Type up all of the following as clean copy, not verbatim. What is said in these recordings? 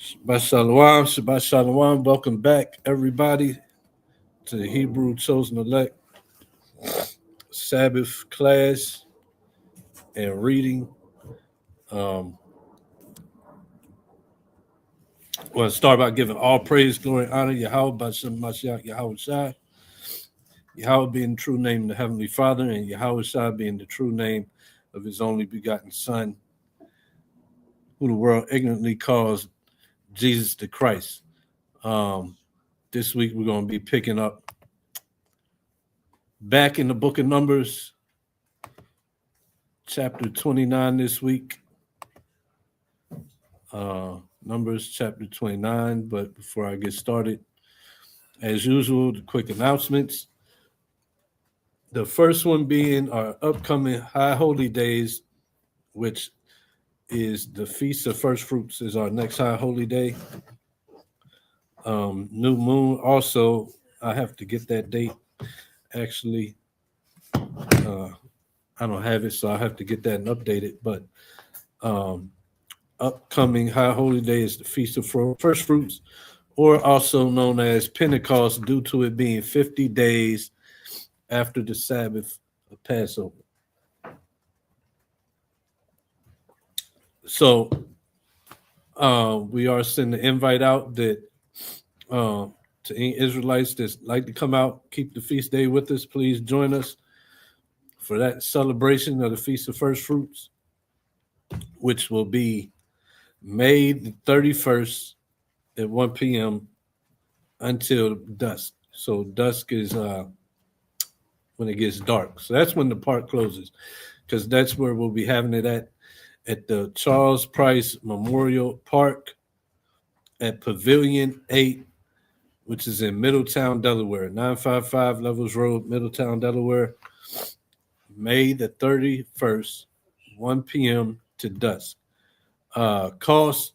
Shabbat Shalom, Shabbat Shalom. Welcome back, everybody, to the Hebrew Chosen Elect Sabbath class and reading. Um, I want to start by giving all praise, glory, and honor Yahweh, Bashem Mashiach, Yahweh Shai. Yahweh being the true name of the Heavenly Father, and Yahweh Shai being the true name of his only begotten Son, who the world ignorantly calls Jesus the Christ. This week we're going to be picking up back in the book of Numbers, chapter 29 this week. Numbers chapter 29. But before I get started, as usual, the quick announcements. The first one being our upcoming high holy days, which is the Feast of First Fruits is our next high holy day. New moon also, I have to get that date. Actually, I don't have it, so I have to get that and update it. But upcoming high holy day is the Feast of First Fruits, or also known as Pentecost, due to it being 50 days after the Sabbath of Passover. So we are sending an invite out that to any Israelites that like to come out, keep the feast day with us. Please join us for that celebration of the Feast of First Fruits, which will be May the 31st at 1 p.m. until dusk. So dusk is when it gets dark. So that's when the park closes, because that's where we'll be having it at the Charles Price Memorial Park at Pavilion 8, which is in Middletown, Delaware, 955 Levels Road, Middletown, Delaware, May the 31st, 1 p.m. to dusk. Cost,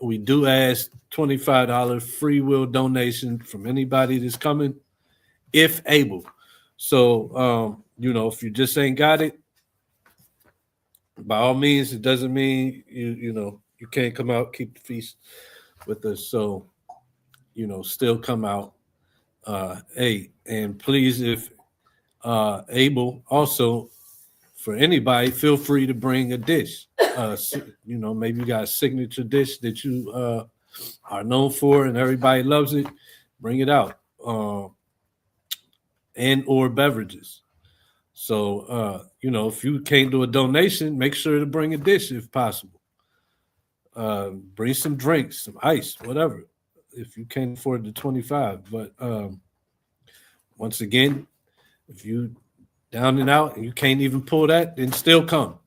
we do ask $25 free will donation from anybody that's coming, if able. So, if you just ain't got it, by all means, it doesn't mean you can't come out, keep the feast with us. So, still come out. And please, if able, also for anybody, feel free to bring a dish. Maybe you got a signature dish that you are known for and everybody loves it. Bring it out. And or beverages. So, if you can't do a donation, make sure to bring a dish if possible. Bring some drinks, some ice, whatever, if you can't afford the 25. But once again, if you down and out and you can't even pull that, then still come.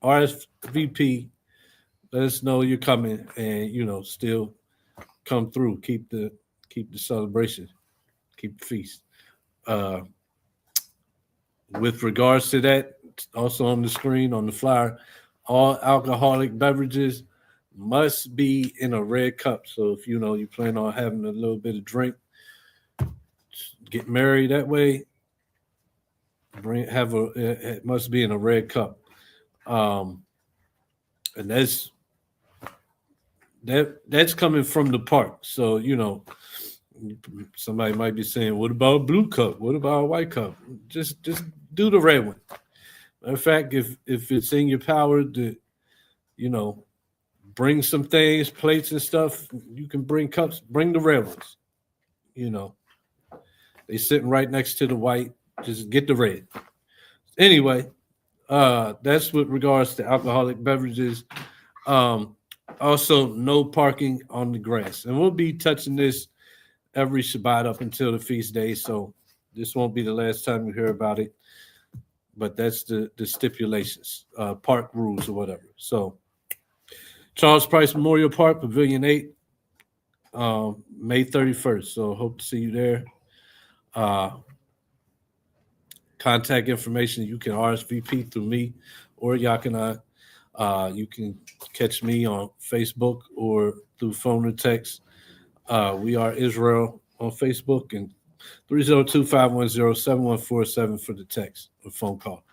RSVP, let us know you're coming, and still come through. Keep the celebration, keep the feast. With regards to that, also on the screen on the flyer, all alcoholic beverages must be in a red cup. So if you plan on having a little bit of drink, get married that way, it must be in a red cup. And that's coming from the park. So somebody might be saying, what about a blue cup? What about a white cup? Just do the red one. Matter of fact, if it's in your power to, bring some things, plates and stuff, you can bring cups, bring the red ones. They sitting right next to the white. Just get the red. Anyway, that's with regards to alcoholic beverages. Also, no parking on the grass. And we'll be touching this every Shabbat up until the feast day. So this won't be the last time you hear about it. But that's the stipulations, park rules or whatever. So Charles Price Memorial Park, Pavilion 8, May 31st. So hope to see you there. Contact information, you can RSVP through me or Yakina. You can catch me on Facebook or through phone or text. We are Israel on Facebook, and 302-510-7147 for the text or phone call.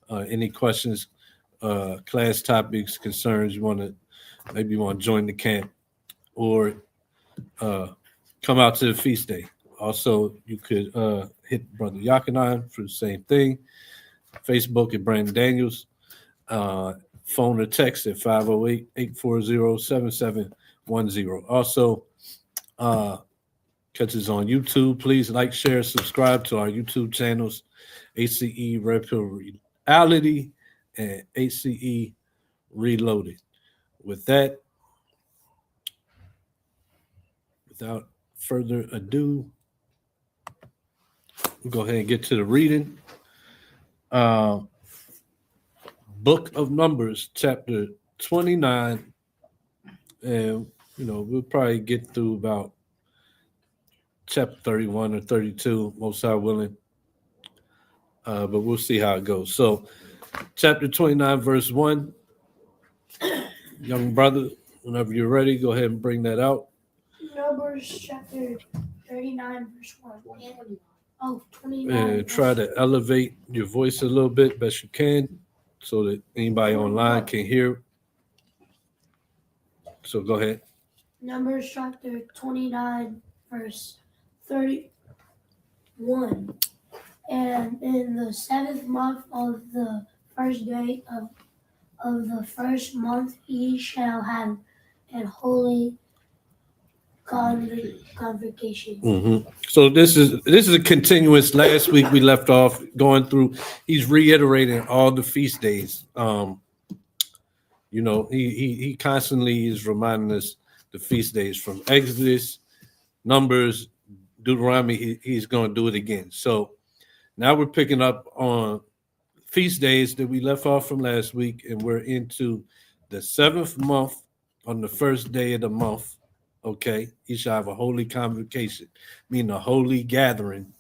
Any questions, class topics, concerns you want to maybe you want to join the camp or come out to the feast day. Also, you could hit Brother Yakanan for the same thing. Facebook at Brandon Daniels. Phone or text at 508-840-7710. Also, catch us on YouTube. Please like, share, subscribe to our YouTube channels, HCE Red Pill Reality and HCE Reloaded. With that, without further ado, we'll go ahead and get to the reading. Book of Numbers, chapter 29. And, we'll probably get through about chapter 31 or 32, most high willing. But we'll see how it goes. So, chapter 29, verse 1. Young brother, whenever you're ready, go ahead and bring that out. Numbers chapter 39, verse 1. 29. And try to elevate your voice a little bit, best you can, so that anybody online can hear. So go ahead. Numbers chapter 29, verse 31. And in the 7th month of the first day of the first month, ye shall have an holy convocation. Mm-hmm. So this is a continuous. Last week we left off going through. He's reiterating all the feast days. He constantly is reminding us the feast days from Exodus, Numbers, Deuteronomy. He's going to do it again. So now we're picking up on feast days that we left off from last week, and we're into the 7th month on the first day of the month. Okay, you shall have a holy convocation, meaning a holy gathering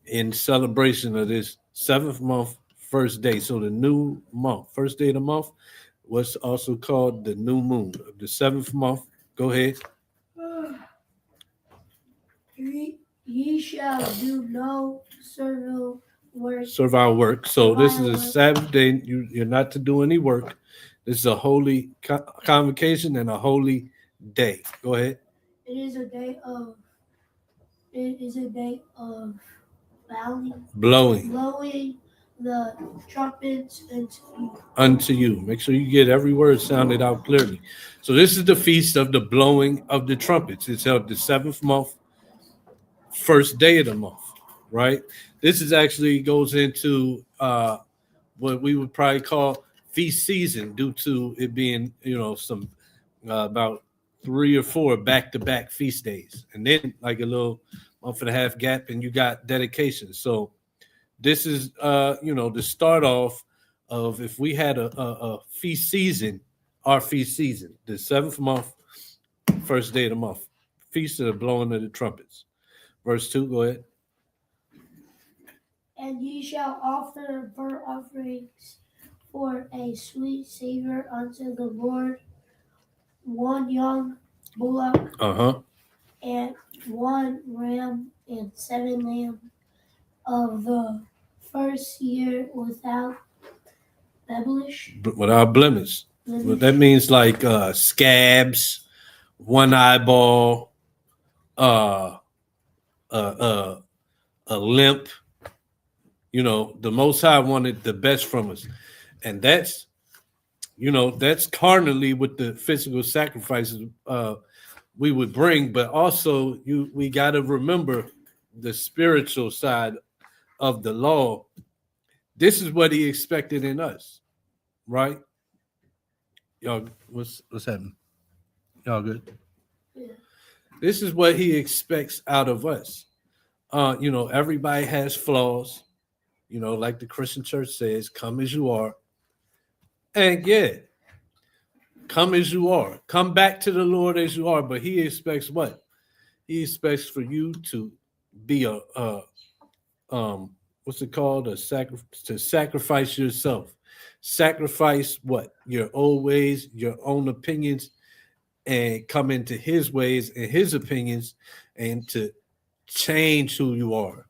in celebration of this 7th month, first day. So the new month, first day of the month, was also called the new moon. The 7th month. Go ahead. Ye shall do no servile work. Servile work. So this is a Sabbath day. You're not to do any work. This is a holy convocation and a holy day. Go ahead. It is a day of blowing the trumpets unto you. Make sure you get every word sounded out clearly. So this is the feast of the blowing of the trumpets. It's held the 7th month, first day of the month, right? This is actually goes into what we would probably call feast season, due to it being, some about 3 or 4 back-to-back feast days, and then like a little month and a half gap, and you got dedication. So this is the start off of, if we had a feast season, our feast season, the 7th month, first day of the month, feast of the blowing of the trumpets. Verse 2, go ahead. And ye shall offer burnt offerings for a sweet savor unto the Lord, 1 young bullock, and 1 ram, and 7 lambs of the first year without blemish. Without blemish. What that means, like scabs, one eyeball, a limp. The Most High wanted the best from us, and that's carnally with the physical sacrifices we would bring, but also we got to remember the spiritual side of the law. This is what he expected in us, right? Y'all, what's happening? Y'all good? Yeah. This is what he expects out of us. Everybody has flaws. Like the Christian church says, come as you are. And yeah, come as you are. Come back to the Lord as you are. But he expects what? He expects for you to be what's it called? To sacrifice yourself. Sacrifice what? Your old ways, your own opinions, and come into his ways and his opinions, and to change who you are.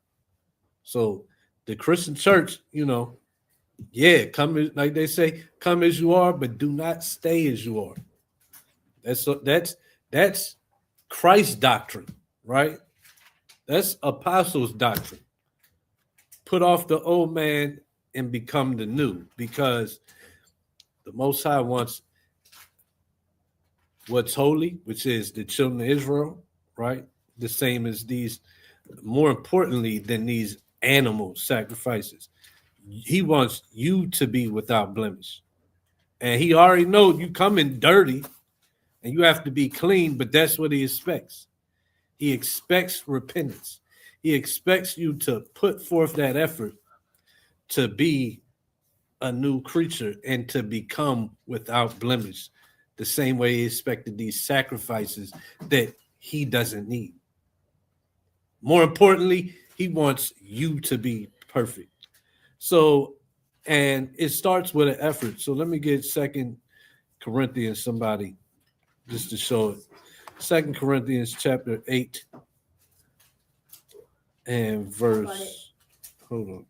So the Christian church, come like they say, come as you are, but do not stay as you are. That's Christ's doctrine, right? That's apostles' doctrine. Put off the old man and become the new, because the Most High wants what's holy, which is the children of Israel, right? The same as these, more importantly than these animal sacrifices. He wants you to be without blemish. And he already knows you coming dirty and you have to be clean, but that's what he expects. He expects repentance. He expects you to put forth that effort to be a new creature and to become without blemish, the same way he expected these sacrifices that he doesn't need. More importantly, he wants you to be perfect. So, and it starts with an effort. So let me get 2 Corinthians, somebody, just to show it. 2 Corinthians chapter 8 and verse, hold on.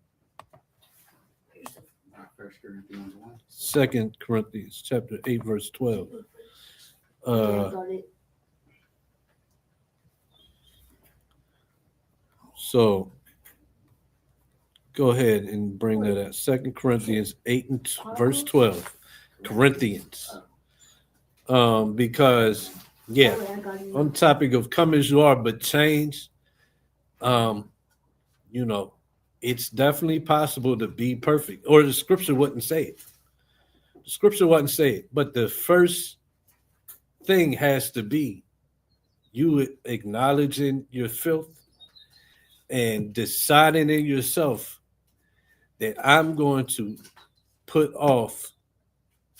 2 Corinthians chapter 8 verse 12. So go ahead and bring that up. 2 Corinthians 8 and verse 12. Corinthians. Because on the topic of come as you are, but change, it's definitely possible to be perfect. Or the scripture wouldn't say it. The scripture wouldn't say it. But the first thing has to be you acknowledging your filth and deciding in yourself that I'm going to put off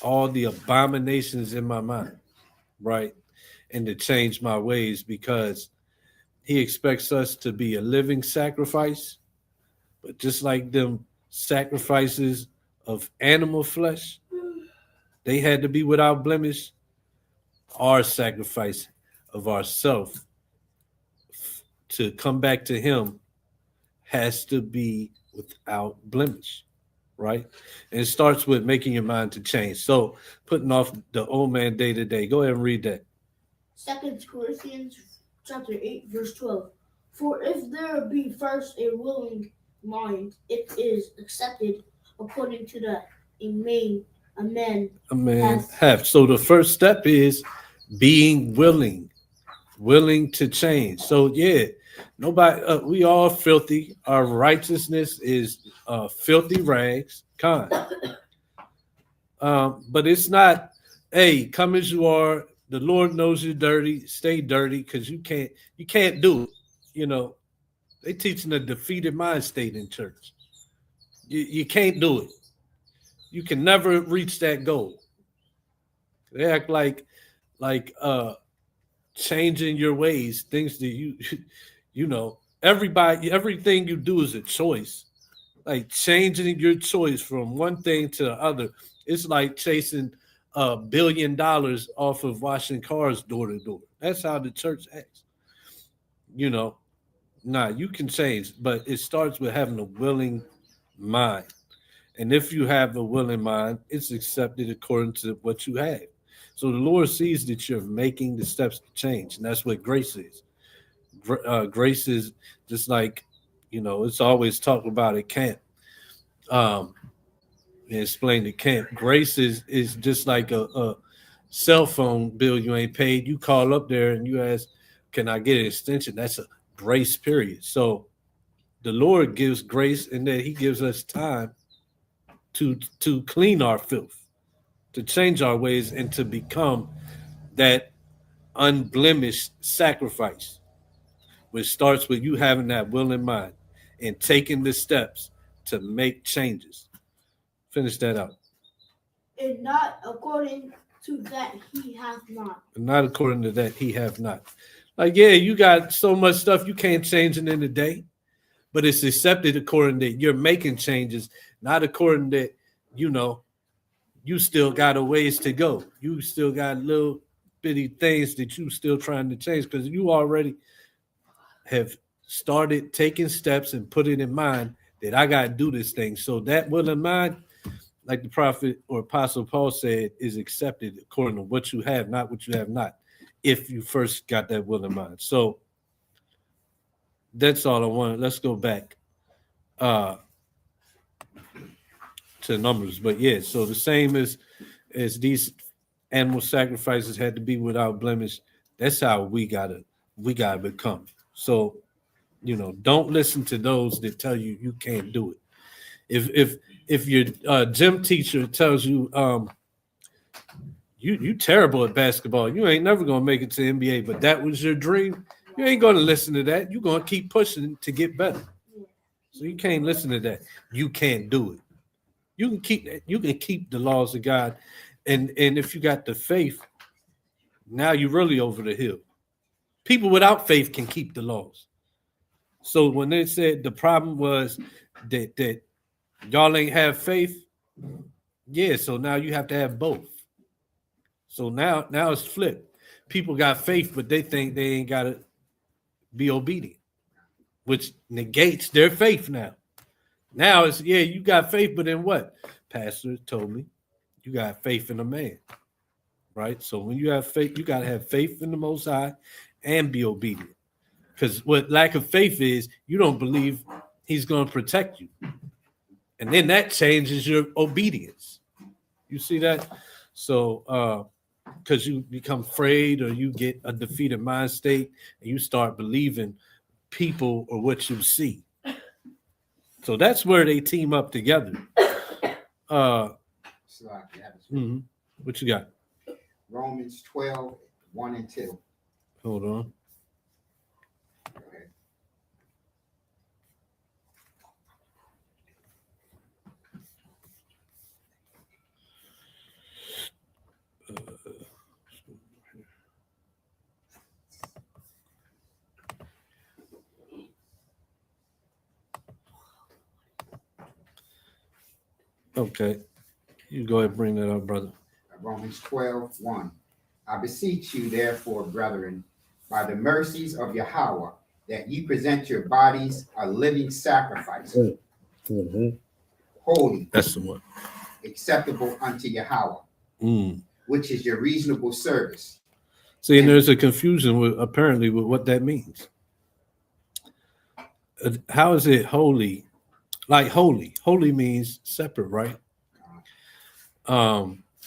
all the abominations in my mind, right? And to change my ways, because he expects us to be a living sacrifice. But just like them sacrifices of animal flesh, they had to be without blemish. Our sacrifice of ourself to come back to him has to be without blemish, right? And it starts with making your mind to change. So putting off the old man day to day. Go ahead and read that. 2 Corinthians chapter 8, verse 12. For if there be first a willing mind, it is accepted according to that a man have. So the first step is being willing to change. So nobody, we all filthy. Our righteousness is filthy rags. But it's not, hey, come as you are. The Lord knows you're dirty. Stay dirty, because you can't do it. They teaching a defeated mind state in church. You can't do it. You can never reach that goal. They act like changing your ways, things that everything you do is a choice. Like changing your choice from one thing to the other. It's like chasing $1 billion off of washing cars door to door. That's how the church acts. You can change, but it starts with having a willing mind. And if you have a willing mind, it's accepted according to what you have. So the Lord sees that you're making the steps to change, and that's what grace is. Grace is just like, it's always talked about at camp. Explained at camp. Grace is just like a cell phone bill you ain't paid. You call up there and you ask, can I get an extension? That's a grace period. So the Lord gives grace, and that he gives us time to clean our filth, to change our ways, and to become that unblemished sacrifice, which starts with you having that will in mind and taking the steps to make changes. Finish that out. And not according to that he hath not. And not according to that he hath not. Like, you got so much stuff you can't change it in a day, but it's accepted according to you're making changes, not according to, you still got a ways to go. You still got little bitty things that you still trying to change, because you already have started taking steps and put it in mind that I got to do this thing. So that will in mind, like the prophet or apostle Paul said, is accepted according to what you have, not what you have not, if you first got that will in mind. So that's all I wanted. Let's go back to Numbers. But yeah, so the same as these animal sacrifices had to be without blemish. That's how we gotta become. So, don't listen to those that tell you you can't do it. If your gym teacher tells you you terrible at basketball, you ain't never gonna make it to NBA, but that was your dream, you ain't gonna listen to that. You're gonna keep pushing to get better. So you can't listen to that. You can't do it. You can keep the laws of God, and if you got the faith, now you're really over the hill. People without faith can keep the laws. So when they said the problem was that y'all ain't have faith, yeah. So now you have to have both. So now it's flipped. People got faith, but they think they ain't got to be obedient, which negates their faith now. Now it's, yeah, you got faith, but then what? Pastor told me you got faith in a man, right? So when you have faith, you got to have faith in the Most High and be obedient. Because what lack of faith is, you don't believe he's going to protect you. And then that changes your obedience. You see that? So, because you become afraid or you get a defeated mind state and you start believing people or what you see. So that's where they team up together. What you got? Romans 12, 1 and 2. Hold on. Okay. You go ahead and bring that up, brother. Romans 12, 1. I beseech you, therefore, brethren, by the mercies of Yahweh, that ye present your bodies a living sacrifice, holy, that's the one, acceptable unto Yahweh, which is your reasonable service. See, and there's a confusion with what that means. How is it holy? Like holy means separate, right?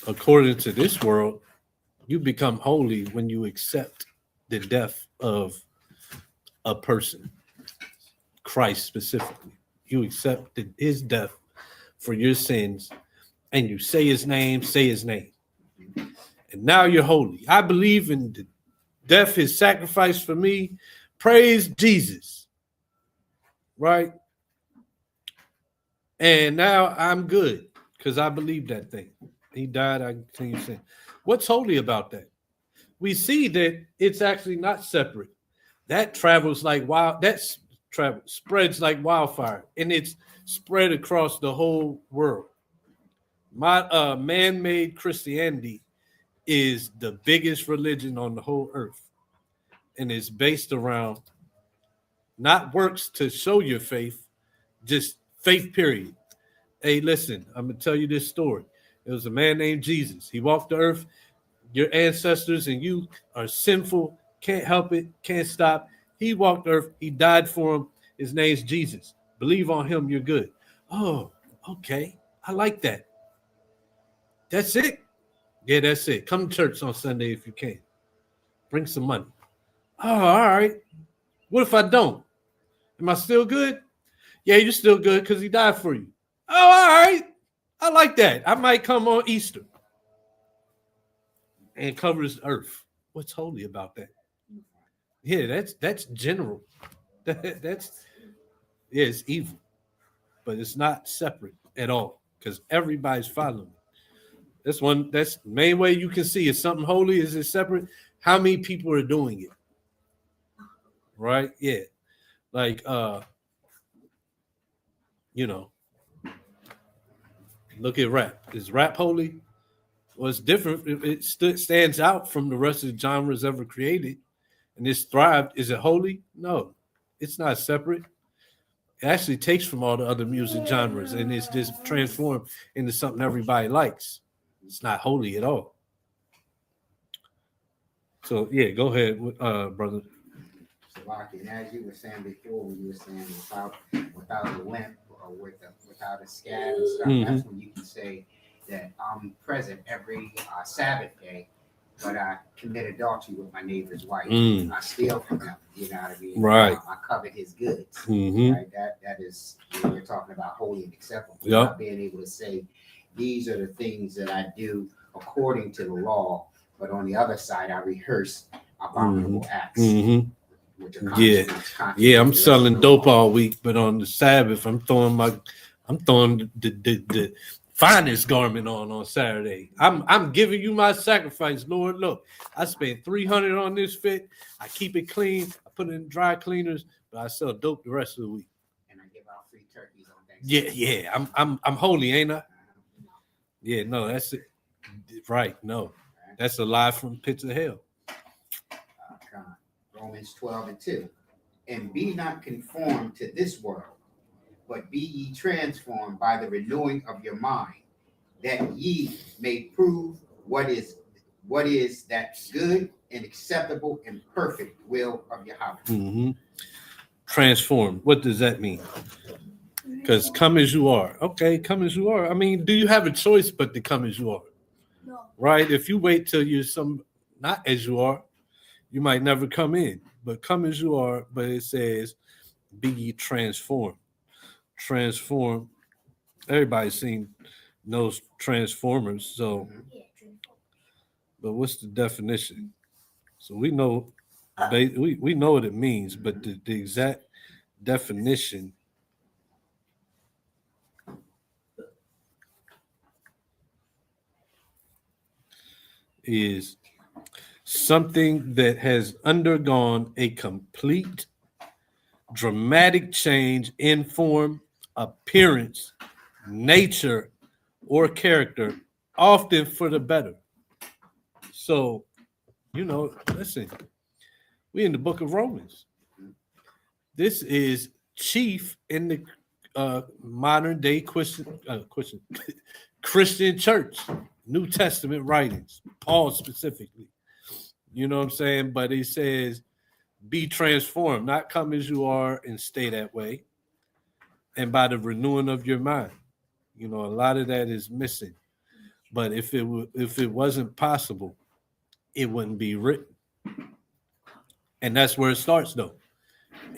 According to this world, you become holy when you accept the death of a person, Christ specifically. You accept his death for your sins, and you say his name, and now you're holy. I believe in the death, his sacrifice for me. Praise Jesus, right? And now I'm good because I believe that thing. He died, I continue to sin. What's holy about that? We see that it's actually not separate. That travels like wild. Spreads like wildfire, and it's spread across the whole world. My man-made Christianity is the biggest religion on the whole earth, and it's based around not works to show your faith, just faith, period. Hey, listen, I'm going to tell you this story. It was a man named Jesus. He walked the earth. Your ancestors and you are sinful, can't help it, can't stop. He walked the earth. He died for him. His name's Jesus. Believe on him, you're good. Oh, okay. I like that. That's it? Yeah, that's it. Come to church on Sunday if you can. Bring some money. Oh, all right. What if I don't? Am I still good? Yeah, you're still good because he died for you. Oh, all right. I like that. I might come on Easter and covers earth. What's holy about that? Yeah, that's general. That's it's evil, but it's not separate at all because everybody's following. That's the main way you can see is something holy. Is it separate? How many people are doing it? Right? Yeah. Like look at rap. Is rap holy? Well, it's different. It stands out from the rest of the genres ever created, and it's thrived. Is it holy? No, it's not separate. It actually takes from all the other music genres and it's just transformed into something everybody likes. It's not holy at all. So yeah, go ahead, brother. So, like, and as you were saying before, when you were saying without a limp or without a scab and stuff, that's when you can say that I'm present every Sabbath day, but I commit adultery with my neighbor's wife. I steal from him. You know what I mean? Right. I covet his goods. Mm-hmm. Right. That is, you're talking about holy and acceptable. Yep. Not being able to say these are the things that I do according to the law, but on the other side, I rehearse abominable acts. Mm-hmm. Yeah, I'm selling dope all week, but on the Sabbath, I'm throwing the finest garment on Saturday. I'm giving you my sacrifice, Lord. Look, I spent $300 on this fit. I keep it clean. I put it in dry cleaners, but I sell dope the rest of the week. And I give out free turkeys on Thanksgiving. Yeah. I'm holy, ain't I? Yeah, no, that's it. Right, no, that's a lie from pits of hell. Romans 12:2. And be not conformed to this world, but be ye transformed by the renewing of your mind, that ye may prove what is that good and acceptable and perfect will of Yahweh. Mm-hmm. Transform. What does that mean? Because come as you are. Okay, come as you are. I mean, do you have a choice but to come as you are? No. Right? If you wait till you're not as you are, you might never come in. But come as you are, but it says, be ye transformed. Transform. Everybody knows Transformers. So, but what's the definition? So we know, we know what it means, but the exact definition is something that has undergone a complete dramatic change in form, appearance, nature, or character, often for the better. So, listen, we in the book of Romans. This is chief in the modern day Christian church, New Testament writings, Paul specifically. You know what I'm saying? But he says, be transformed, not come as you are and stay that way. And by the renewing of your mind. A lot of that is missing. But if it wasn't possible, it wouldn't be written. And that's where it starts, though.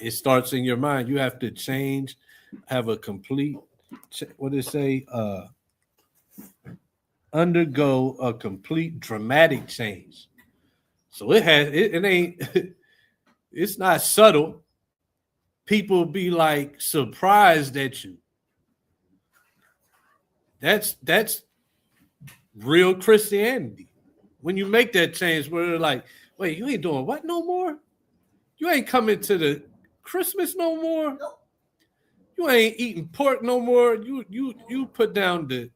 It starts in your mind. You have to change, have a complete, what did it say? Undergo a complete dramatic change. So it ain't, it's not subtle. People be like surprised at you. That's real Christianity. When you make that change where they're like, wait, you ain't doing what no more? You ain't coming to the Christmas no more? You ain't eating pork no more. You put down the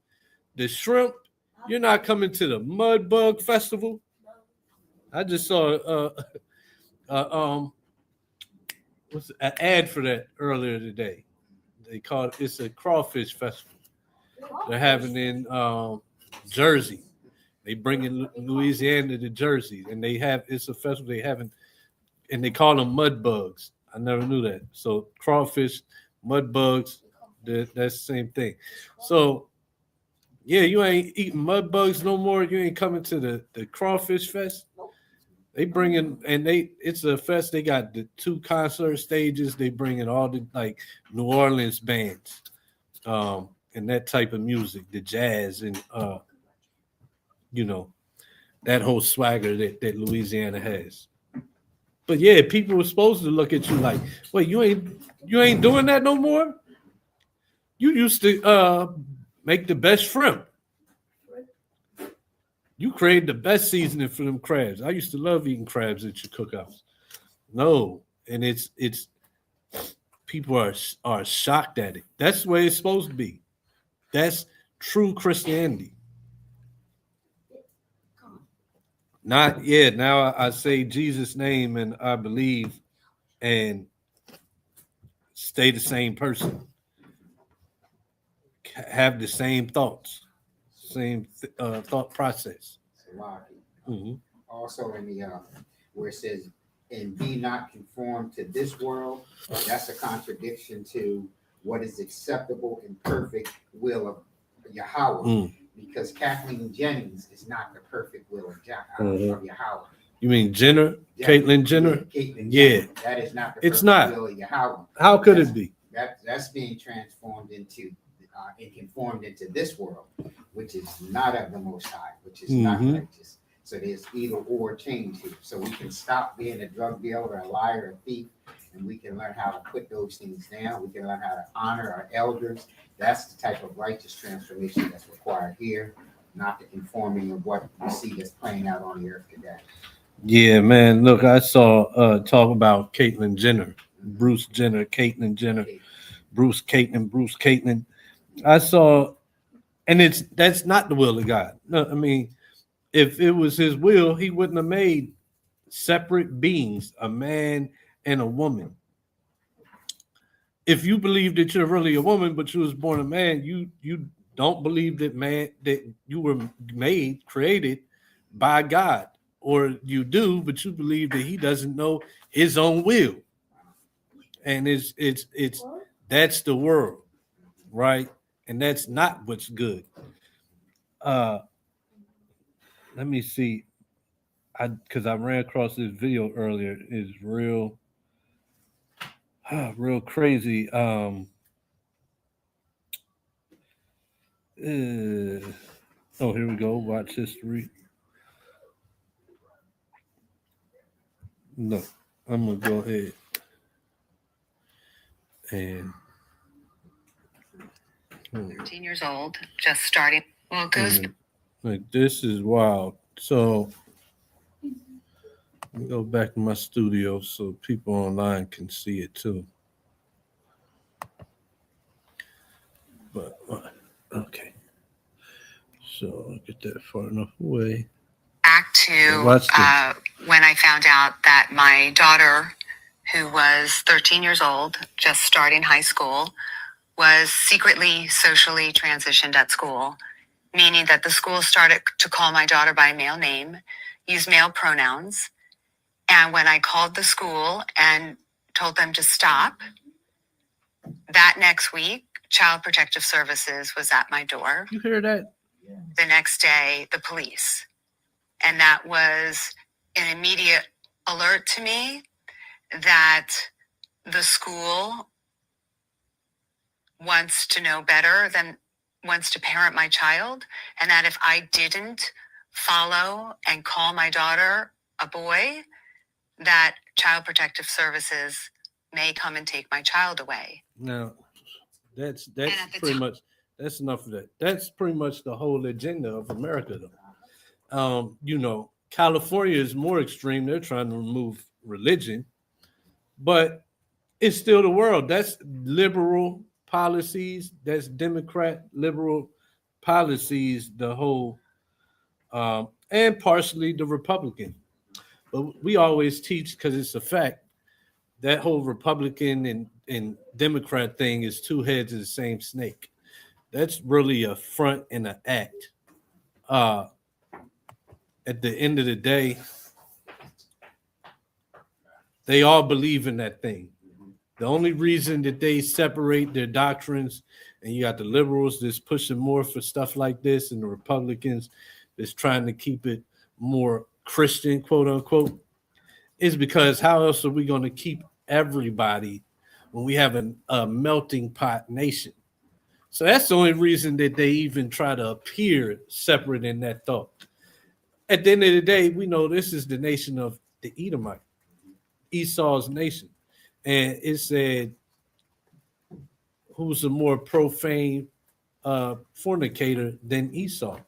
shrimp. You're not coming to the mud bug festival. I just saw what's an ad for that earlier today. They call it's a crawfish festival. They're having in Jersey. They bring in Louisiana to Jersey, and it's a festival they haven't, and they call them mud bugs. I never knew that. So crawfish, mud bugs, that's the same thing. So yeah, you ain't eating mud bugs no more. You ain't coming to the crawfish fest. They bring in, and it's a fest. They got the 2 concert stages. They bring in all the like New Orleans bands, and that type of music, the jazz, and that whole swagger that Louisiana has. But yeah, people were supposed to look at you like, wait, you ain't doing that no more? You used to make the best shrimp. You created the best seasoning for them crabs. I used to love eating crabs at your cookouts. No, and it's people are shocked at it. That's the way it's supposed to be. That's true Christianity. Now I say Jesus' name and I believe, and stay the same person, have the same thoughts, same thought process. Salaki. Hmm. Also in the where it says, "And be not conformed to this world," that's a contradiction to what is acceptable and perfect will of Yahweh. Mm. Because Kathleen Jennings is not the perfect will of Yahweh. You mean Jenner, Yeah, Caitlyn Jenner? Yeah, Caitlyn Yeah. Jenner. That is not the It's perfect not. will of Yahweh. How could it be? That's being transformed into and conformed into this world, which is not of the Most High, which is not Mhm. righteous. So there's either or change here. So we can stop being a drug dealer, a liar, a thief, and we can learn how to put those things down. We can learn how to honor our elders. That's the type of righteous transformation that's required here, not the conforming of what we see that's playing out on the earth today. Yeah, man. Look, I saw talk about Caitlyn Jenner, Bruce Jenner, Caitlyn Jenner, Bruce Caitlyn. I saw, and that's not the will of God. No, I mean, if it was His will, He wouldn't have made separate beings, a man and a woman. If you believe that you're really a woman, but you was born a man, you don't believe that you were created by God, or you do, but you believe that He doesn't know His own will, and it's that's the world, right? And that's not what's good. Let me see, because I ran across this video earlier, is real real crazy. Oh, here we go. Watch history. No, I'm gonna go ahead and 13 years old, just starting. Well, it goes. Like, this is wild. So let me go back to my studio so people online can see it too. But okay, so I'll get that far enough away. Back to when I found out that my daughter, who was 13 years old, just starting high school, was secretly socially transitioned at school, meaning that the school started to call my daughter by male name, use male pronouns. And when I called the school and told them to stop, that next week, Child Protective Services was at my door. You hear that? The next day, the police. And that was an immediate alert to me that the school wants to know better than wants to parent my child, and that if I didn't follow and call my daughter a boy, that Child Protective Services may come and take my child away. Now, that's pretty much, that's enough of that. That's pretty much the whole agenda of America, though. California is more extreme. They're trying to remove religion, but it's still the world. That's liberal policies. That's Democrat liberal policies. The whole, and partially the Republican. But we always teach, because it's a fact, that whole Republican and Democrat thing is two heads of the same snake. That's really a front and an act. At the end of the day, they all believe in that thing. The only reason that they separate their doctrines, and you got the liberals that's pushing more for stuff like this, and the Republicans that's trying to keep it more Christian, quote unquote, is because how else are we going to keep everybody when we have a melting pot nation? So that's the only reason that they even try to appear separate in that thought. At the end of the day, we know this is the nation of the Edomite, Esau's nation. And it said, who's a more profane fornicator than Esau?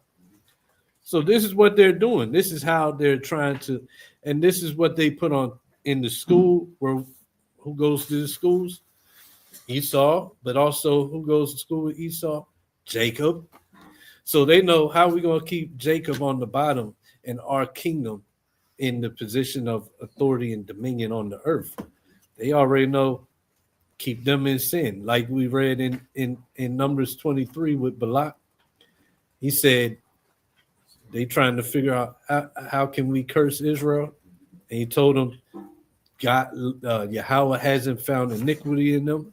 So this is what they're doing. This is how they're trying to, and this is what they put on in the school, where who goes to the schools? Esau, but also who goes to school with Esau? Jacob. So they know how we're going to keep Jacob on the bottom and our kingdom in the position of authority and dominion on the earth. They already know keep them in sin. Like we read in Numbers 23 with Balak. He said they trying to figure out how can we curse Israel. And he told them, God, Yahweh hasn't found iniquity in them.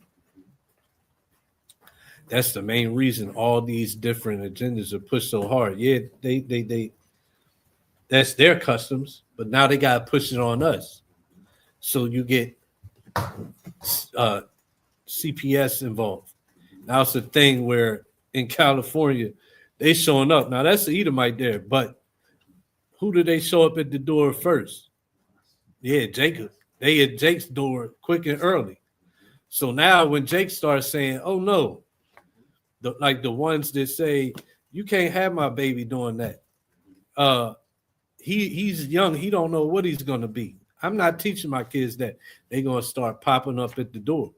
That's the main reason all these different agendas are pushed so hard. Yeah, they that's their customs, but now they got to push it on us. So you get CPS involved. Now it's a thing where in California, they showing up. Now that's the Edomite there, but who do they show up at the door first? Yeah, Jacob. They at Jake's door quick and early. So now when Jake starts saying, oh no, like the ones that say, you can't have my baby doing that. He's young. He don't know what he's going to be. I'm not teaching my kids that. They're going to start popping up at the door.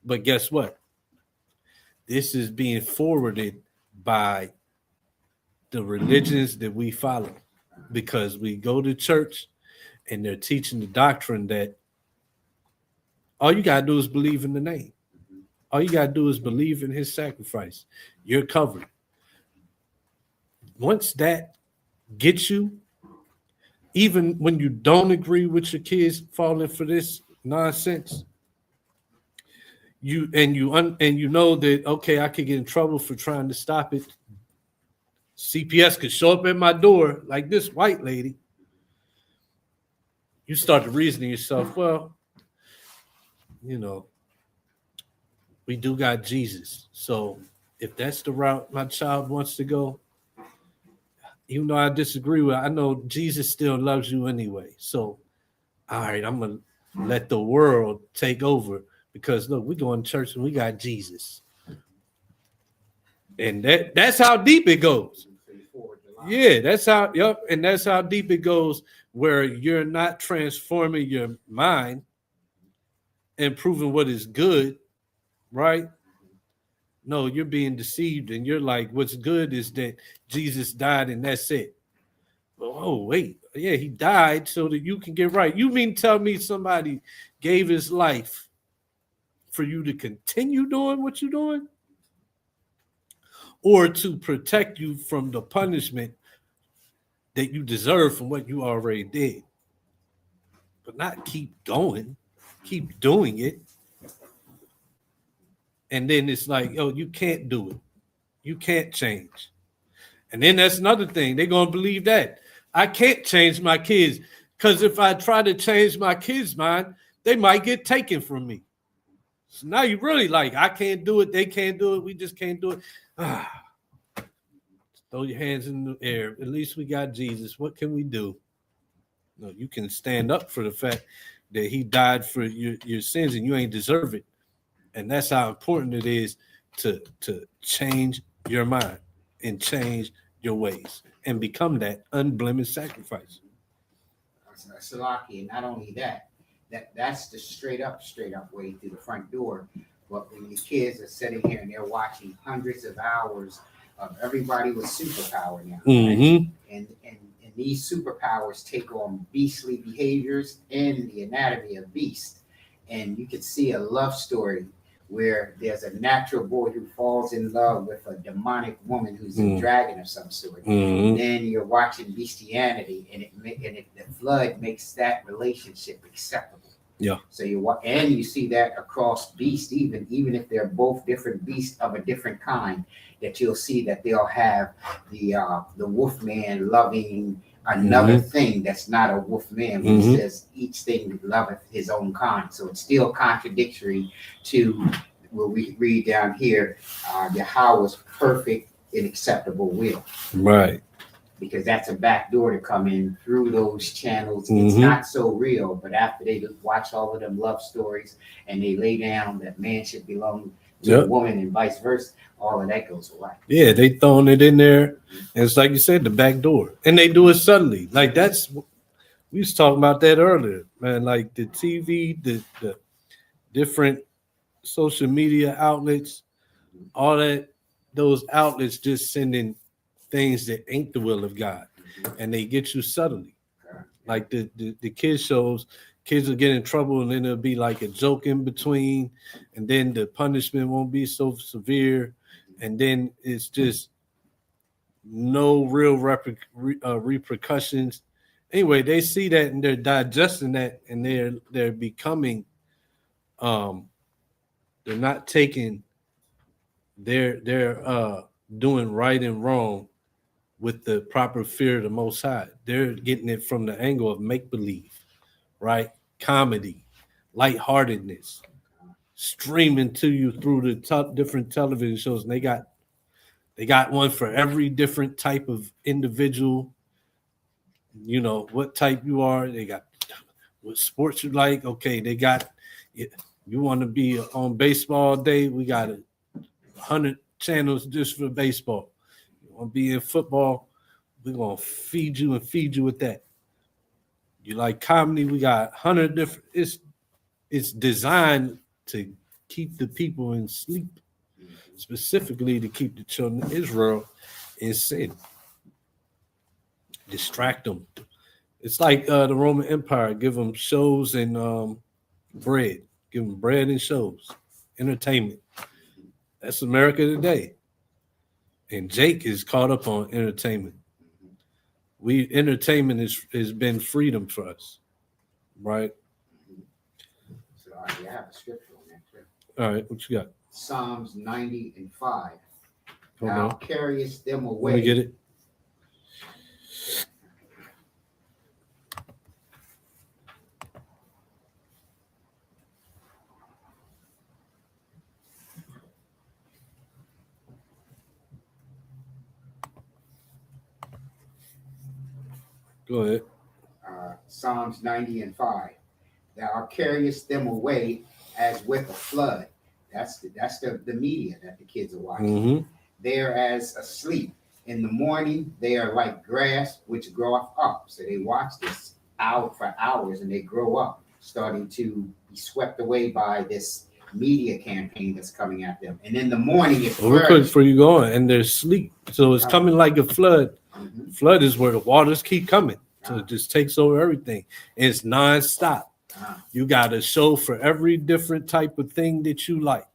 But guess what? This is being forwarded by the religions that we follow, because we go to church and they're teaching the doctrine that all you got to do is believe in the name. All you got to do is believe in his sacrifice. You're covered. Once that gets you, even when you don't agree with your kids falling for this nonsense, you know that, okay, I could get in trouble for trying to stop it. CPS could show up at my door like this white lady. You start to reason to yourself, well, we do got Jesus. So if that's the route my child wants to go, even though I disagree with it, I know Jesus still loves you anyway. So, all right, I'm going to let the world take over because, look, we go in church and we got Jesus. And that's how deep it goes. Yeah, that's how, yep. And that's how deep it goes, where you're not transforming your mind and proving what is good, right? No, you're being deceived, and you're like, what's good is that Jesus died and that's it. Oh, wait. Yeah, he died so that you can get right. You mean tell me somebody gave his life for you to continue doing what you're doing? Or to protect you from the punishment that you deserve from what you already did? But not keep going, keep doing it. And then it's like, oh, you can't do it. You can't change. And then that's another thing. They're going to believe that. I can't change my kids, because if I try to change my kids' mind, they might get taken from me. So now you really like, I can't do it. They can't do it. We just can't do it. Throw your hands in the air. At least we got Jesus. What can we do? No, you can stand up for the fact that he died for your sins and you ain't deserve it. And that's how important it is to change your mind and change your ways and become that unblemished sacrifice. Salaki, and not only that's the straight up way through the front door. But when your kids are sitting here and they're watching hundreds of hours of everybody with superpower now, right? And these superpowers take on beastly behaviors and the anatomy of beast. And you could see a love story where there's a natural boy who falls in love with a demonic woman who's a dragon of some sort. And then you're watching bestiality, and the flood makes that relationship acceptable. Yeah. So you see that across beasts, even if they're both different beasts of a different kind, that you'll see that they'll have the wolf man loving another thing that's not a wolf man. He says each thing loveth his own kind. So it's still contradictory to what we read down here, Yahweh's perfect and acceptable will. Right. Because that's a back door to come in through those channels. It's not so real, but after they watch all of them love stories and they lay down that man should belong to a woman and vice versa, all of that goes away. Yeah, they throwing it in there. And it's like you said, the back door. And they do it subtly. Like we was talking about that earlier, man. Like the TV, the different social media outlets, all that, those outlets just sending things that ain't the will of God, and they get you subtly. Like the kids shows, kids will get in trouble, and then there'll be like a joke in between, and then the punishment won't be so severe, and then it's just no real repercussions. Anyway, they see that and they're digesting that, and they're becoming, they're not taking, they're doing right and wrong with the proper fear of the Most High. They're getting it from the angle of make believe, right? Comedy, lightheartedness, streaming to you through the different television shows, and they got one for every different type of individual. You know what type you are. They got what sports you like. Okay, they got, you want to be on baseball all day, we got 100 channels just for baseball. You want to be in football, we're gonna feed you with that. You like comedy, we got 100 different. It's designed to keep the people in sleep, specifically to keep the children of Israel in sin. Distract them. It's like the Roman Empire. Give them shows and bread. Give them bread and shows, entertainment. That's America today. And Jake is caught up on entertainment. Entertainment has been freedom for us, right? So I have a scripture on that too. All right, what you got? Psalms 90:5. Hold Thou on. carriest them away. Let me get it. Go ahead. Psalms 90:5. Thou carriest them away as with a flood. That's the media that the kids are watching. Mm-hmm. They are as asleep. In the morning, they are like grass which groweth up. So they watch this out for hours and they grow up, starting to be swept away by this media campaign that's coming at them. And in the morning, it's real quick before you go on, and they're asleep. So it's coming like a flood. Mm-hmm. Flood is where the waters keep coming. So it just takes over everything. And it's nonstop. You got a show for every different type of thing that you like,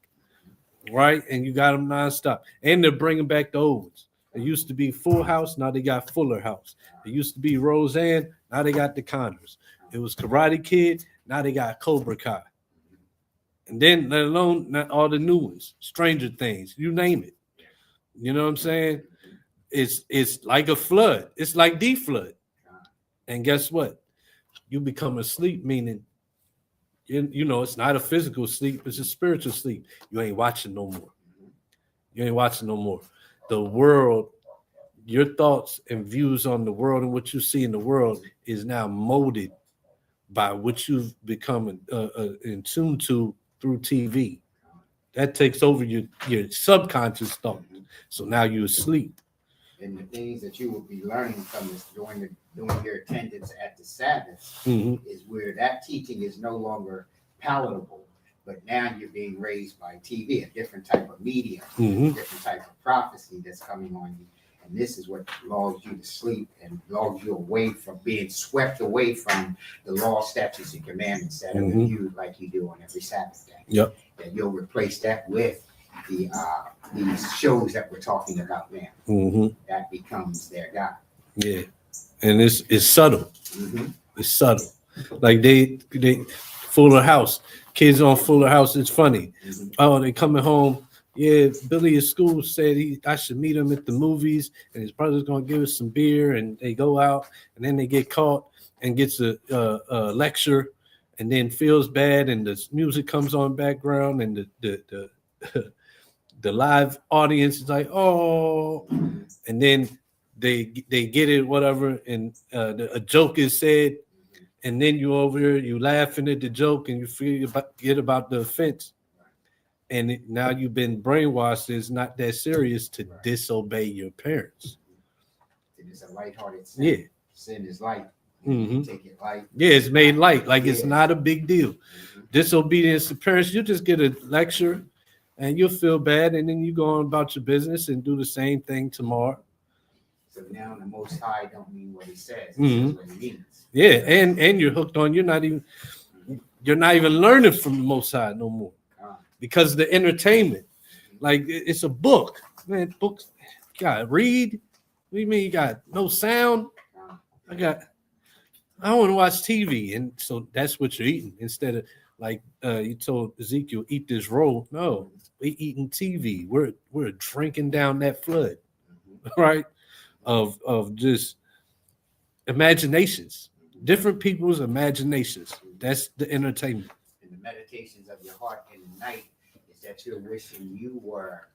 right? And you got them nonstop. And they're bringing back the old ones. It used to be Full House. Now they got Fuller House. It used to be Roseanne. Now they got the Connors. It was Karate Kid. Now they got Cobra Kai. And then, let alone not all the new ones, Stranger Things, you name it. You know what I'm saying? It's like a flood. It's like the flood. And guess what? You become asleep, meaning, you know, it's not a physical sleep, it's a spiritual sleep. You ain't watching no more. You ain't watching no more. The world, your thoughts and views on the world and what you see in the world is now molded by what you've become in tune to through TV. That takes over your subconscious thought. So now you're asleep. And the things that you will be learning from this during your attendance at the Sabbath is where that teaching is no longer palatable, but now you're being raised by TV, a different type of media, a different type of prophecy that's coming on you. And this is what lulls you to sleep and lulls you away from being swept away from the law, statutes, and commandments that are reviewed like you do on every Sabbath day. Yep. That you'll replace that with these shows that we're talking about now. That becomes their God. Yeah. And it's subtle. It's subtle. Like they Fuller House. Kids on Fuller House, it's funny. Oh, they coming home. Yeah, Billy at school said I should meet him at the movies, and his brother's gonna give us some beer, and they go out, and then they get caught and gets a lecture, and then feels bad, and the music comes on background, and the live audience is like, oh, and then they get it, whatever, and a joke is said, and then you over here, you laughing at the joke, and you forget about the offense. And now you've been brainwashed. It's not that serious to disobey your parents. It's a lighthearted sin. Yeah. Sin is light. Take it light. Yeah, it's made light. Like it's not a big deal. Disobedience to parents, you just get a lecture and you'll feel bad. And then you go on about your business and do the same thing tomorrow. So now the Most High don't mean what he says. He says what he means. Yeah, and you're hooked on. You're not even. you're not even learning from the Most High no more because of the entertainment. Like it's a book, man. Books, you gotta read. What do you mean you got no sound? I want to watch TV, and so that's what you're eating instead of like you told Ezekiel, eat this roll. No, we eating TV. We're drinking down that flood, right? Of just imaginations, different people's imaginations. That's the entertainment. And the meditations of your heart in the night is that you're wishing you were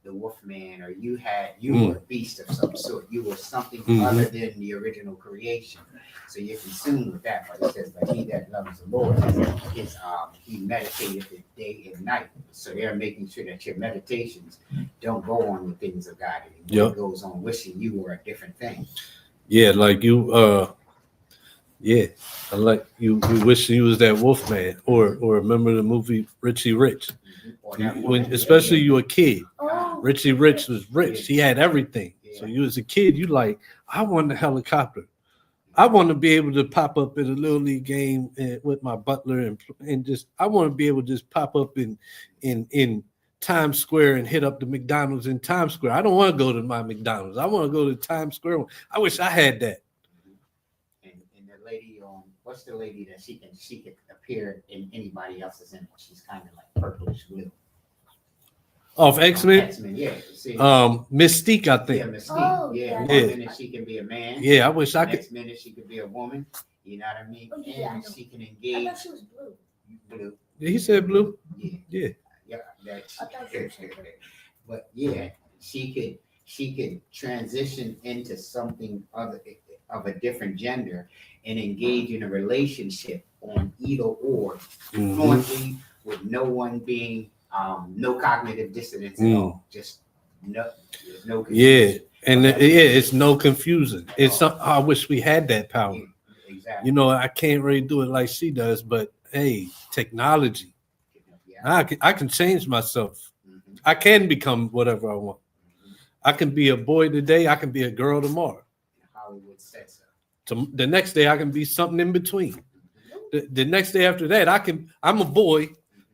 the wolf man, or you were a beast of some sort. You were something other than the original creation. So you're consumed with that. But it says, but he that loves the Lord he meditated day and night. So they're making sure that your meditations don't go on the things of God anymore. It goes on wishing you were a different thing. Yeah, like you I like you wish you was that wolf man, or remember the movie Richie Rich. Especially you a kid. Richie Rich was rich. He had everything. So you as a kid, you like, I want a helicopter. I want to be able to pop up at a little league game with my butler and just I want to be able to just pop up in Times Square and hit up the McDonald's in Times Square. I don't want to go to my McDonald's. I want to go to Times Square. I wish I had that. And the lady what's the lady that she could appear in anybody else's image? She's kind of like purplish blue. Of X-Men? X-Men, yeah. See, Mystique, I think. Yeah, Mystique. Yeah. One minute she can be a man. Yeah, I wish I could. Next minute she could be a woman. You know what I mean? Yeah, and she can I engage. thought she was blue. Blue. He said blue. Yeah. That's, I thought she was blue. but yeah, she could transition into something other of a different gender and engage in a relationship on either or fluently with no one being no cognitive dissonance at all. Just there's no confusion. And it's no confusion. It's I wish we had that power. Exactly. You know, I can't really do it like she does, but hey, technology. I can change myself. I can become whatever I want. I can be a boy today. I can be a girl tomorrow. Hollywood says The next day I can be something in between. The next day after that, I'm a boy,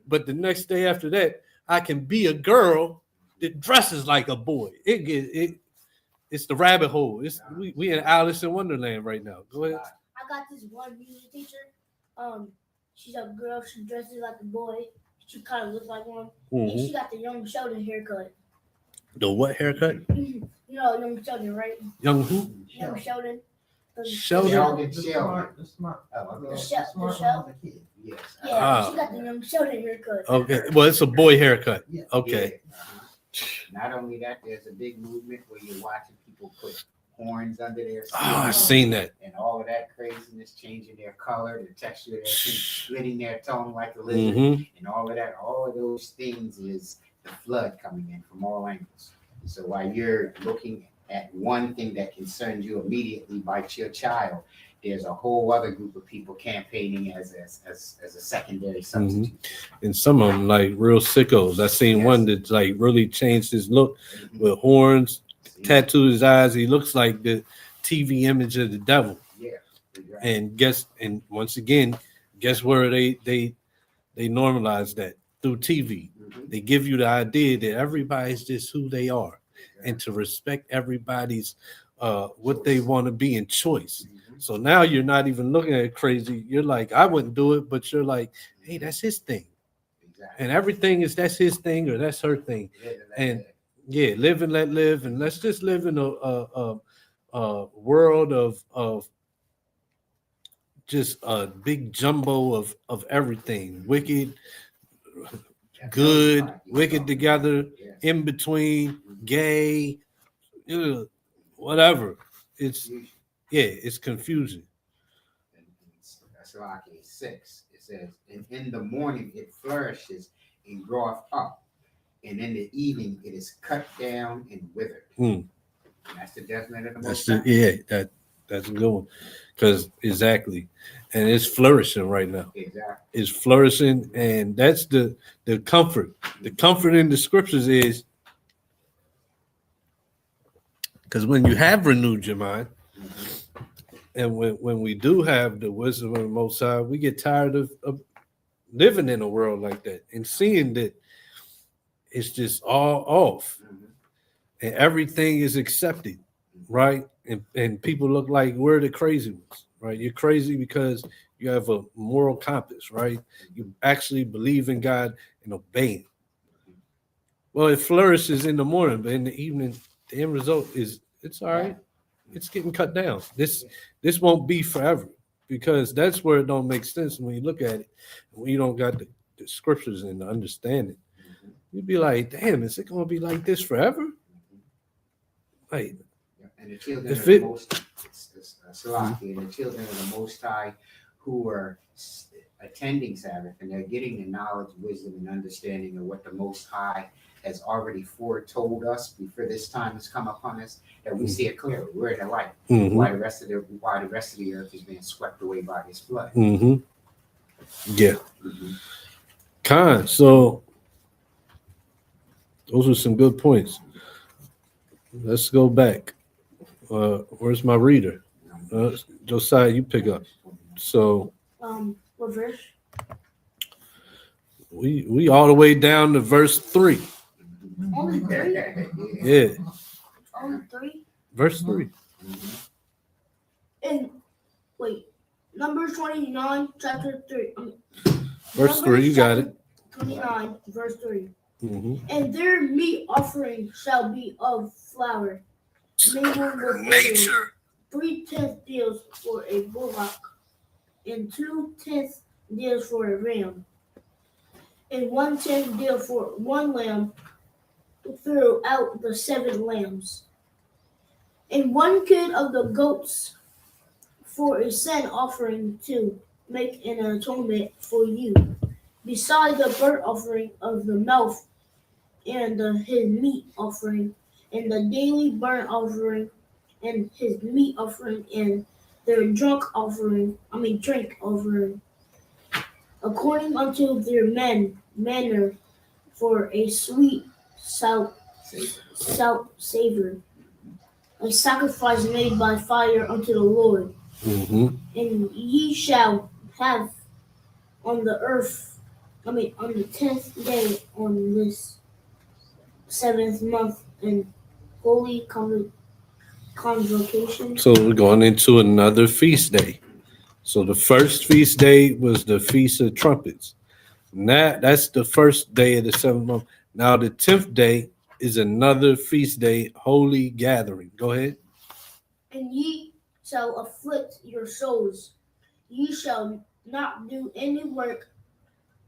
but the next day after that, I can be a girl that dresses like a boy. It's the rabbit hole. We in Alice in Wonderland right now. Go ahead. I got this one music teacher. She's a girl. She dresses like a boy. She kind of looks like one. And she got the Young Sheldon haircut. The what haircut? You know Young Sheldon, right? Young who? Young Sheldon. Sheldon. The smart. Yes. Yeah, she got the Young Sheldon haircut. Okay. Well, it's a boy haircut. Okay. Not only that, there's a big movement where you're watching people put horns under their skin. Oh, I've seen that. And all of that craziness, changing their color, the texture of their skin, splitting their tone like a lizard, and all of that. All of those things is the flood coming in from all angles. So while you're looking at one thing that concerns you immediately bites your child, there's a whole other group of people campaigning as a secondary substitute. And some of them like real sickos. I seen one that like really changed his look with horns, tattooed his eyes. He looks like the TV image of the devil. Yeah. Right. And once again, guess where they normalize that through TV. They give you the idea that everybody's just who they are, and to respect everybody's what they want to be in choice. So now you're not even looking at it crazy. You're like, I wouldn't do it, but you're like, hey, that's his thing. Exactly. And everything that's his thing or that's her thing. And live and let live. And let's just live in a world of just a big jumbo of everything. Wicked, good, wicked together, in between, gay, whatever. It's confusing. That's like 6. It says, and in the morning it flourishes and groweth up, and in the evening it is cut down and withered. And that's the judgment of the Most High. That's a good one. Because exactly. And it's flourishing right now. Exactly. It's flourishing, and that's the comfort. The comfort in the scriptures is because when you have renewed your mind, and when we do have the wisdom of the Most High, we get tired of living in a world like that and seeing that it's just all off and everything is accepted, right? And people look like we're the crazy ones, right? You're crazy because you have a moral compass, right? You actually believe in God and obey Him. Well, it flourishes in the morning, but in the evening, the end result is it's all right. It's getting cut down. This won't be forever because that's where it don't make sense when you look at it. When you don't got the scriptures and the understanding, you'd be like, "Damn, is it going to be like this forever?" Like, and the children if of the it- Most Salaki, and the children of the Most High who are attending Sabbath, and they're getting the knowledge, wisdom, and understanding of what the Most High has already foretold us before this time has come upon us, that we see it clearly. We're in the light. Mhm. Why the rest of the earth is being swept away by this flood. Yeah. Con. So those are some good points. Let's go back. Where's my reader? Josiah, you pick up. So What verse? we all the way down to verse 3. Only 3? Yeah. Only 3? Verse 3. And wait, Numbers 29, chapter 3. Verse 3, you got it. 29, verse 3. Mm-hmm. And their meat offering shall be of flour, mingled with nature. 3/10 deals for a bullock, and 2/10 deals for a ram, and 1/10 deal for one lamb throughout the 7 lambs, and 1 kid of the goats for a sin offering to make an atonement for you, beside the burnt offering of the mouth and his meat offering, and the daily burnt offering, and his meat offering, and their drink offering, according unto their manner, for a sweet salt savor, a sacrifice made by fire unto the Lord. Mm-hmm. And ye shall have on the earth, on the 10th day on this 7th month, and holy convocation. So we're going into another feast day. So the first feast day was the Feast of Trumpets. That's the first day of the 7th month. Now the 10th day is another feast day, holy gathering. Go ahead. And ye shall afflict your souls. Ye shall not do any work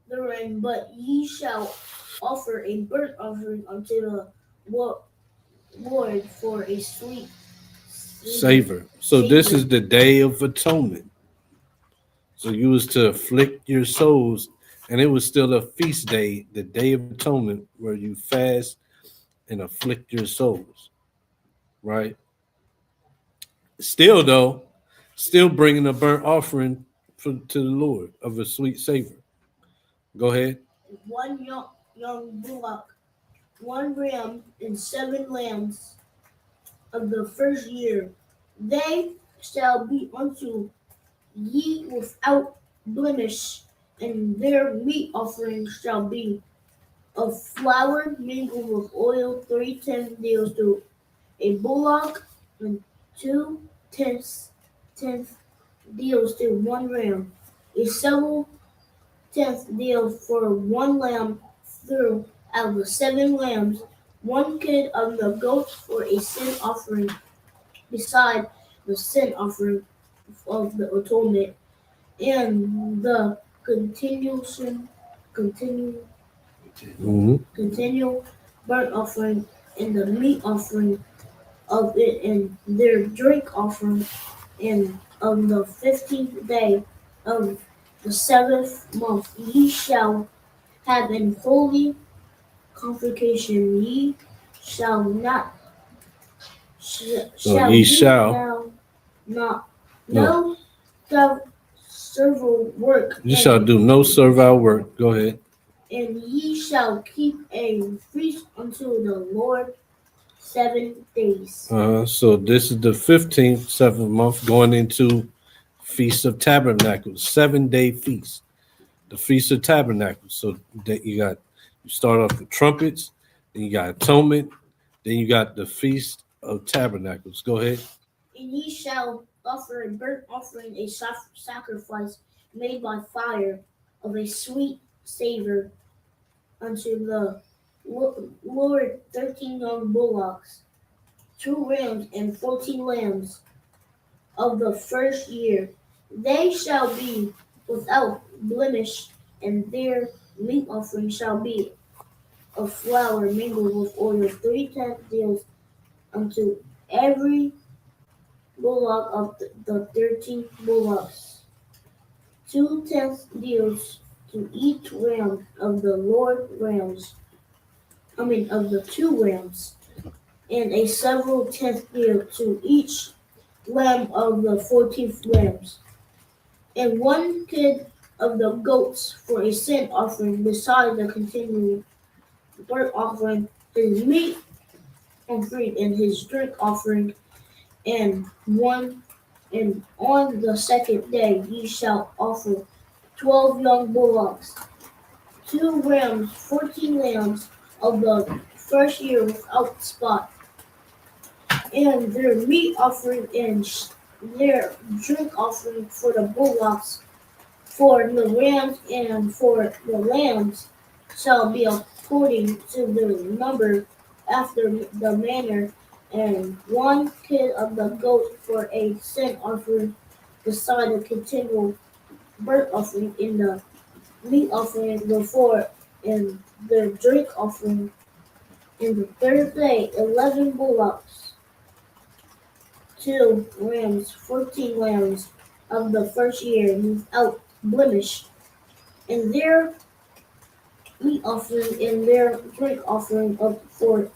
therein, but ye shall offer a burnt offering unto the Lord for a sweet Savor. So this is the Day of Atonement. So you was to afflict your souls, and it was still a feast day, the Day of Atonement, where you fast and afflict your souls, right? Still bringing a burnt offering to the Lord of a sweet savor. Go ahead. 1 young bullock, 1 ram, and 7 lambs of the first year. They shall be unto ye without blemish, and their meat offering shall be of flour mingled with oil, 3/10 deals to a bullock, and 2/10 deals to 1 ram, a 7/10 deal for 1 lamb throughout the 7 lambs, 1 kid of the goats for a sin offering, beside the sin offering of the atonement, and the continual burnt offering, and the meat offering of it, and their drink offering, and on the 15th day of the 7th month ye shall have an holy convocation. Ye shall not no servile work. You shall do no servile work. Go ahead. And ye shall keep a feast unto the Lord 7 days. So this is the 15th, 7th month, going into Feast of Tabernacles, 7-day feast. the Feast of Tabernacles. So that you start off with trumpets, then you got atonement, then you got the Feast of Tabernacles. Go ahead. And ye shall offer a burnt offering, a sacrifice made by fire of a sweet savor unto the Lord 13 young bullocks, 2 rams, and 14 lambs of the first year. They shall be without blemish, and their meat offering shall be of flour mingled with oil, 3/10 deals unto every bullock of the 13 bullocks, 2/10 deals to each ram of the of the 2 rams, and a several tenth deal to each lamb of the 14th lambs, and 1 kid of the goats for a sin offering, beside the continual burnt offering, his meat offering and his drink offering, and on the second day ye shall offer 12 young bullocks, 2 rams, 14 lambs of the first year without spot, and their meat offering and their drink offering for the bullocks, for the rams and for the lambs shall be according to their number after the manner, and 1 kid of the goat for a sin offering, beside the continual burnt offering in the meat offering before, and the drink offering. In the third day 11 bullocks, 2 rams, 14 lambs of the first year without blemish, and their meat offering and their drink offering for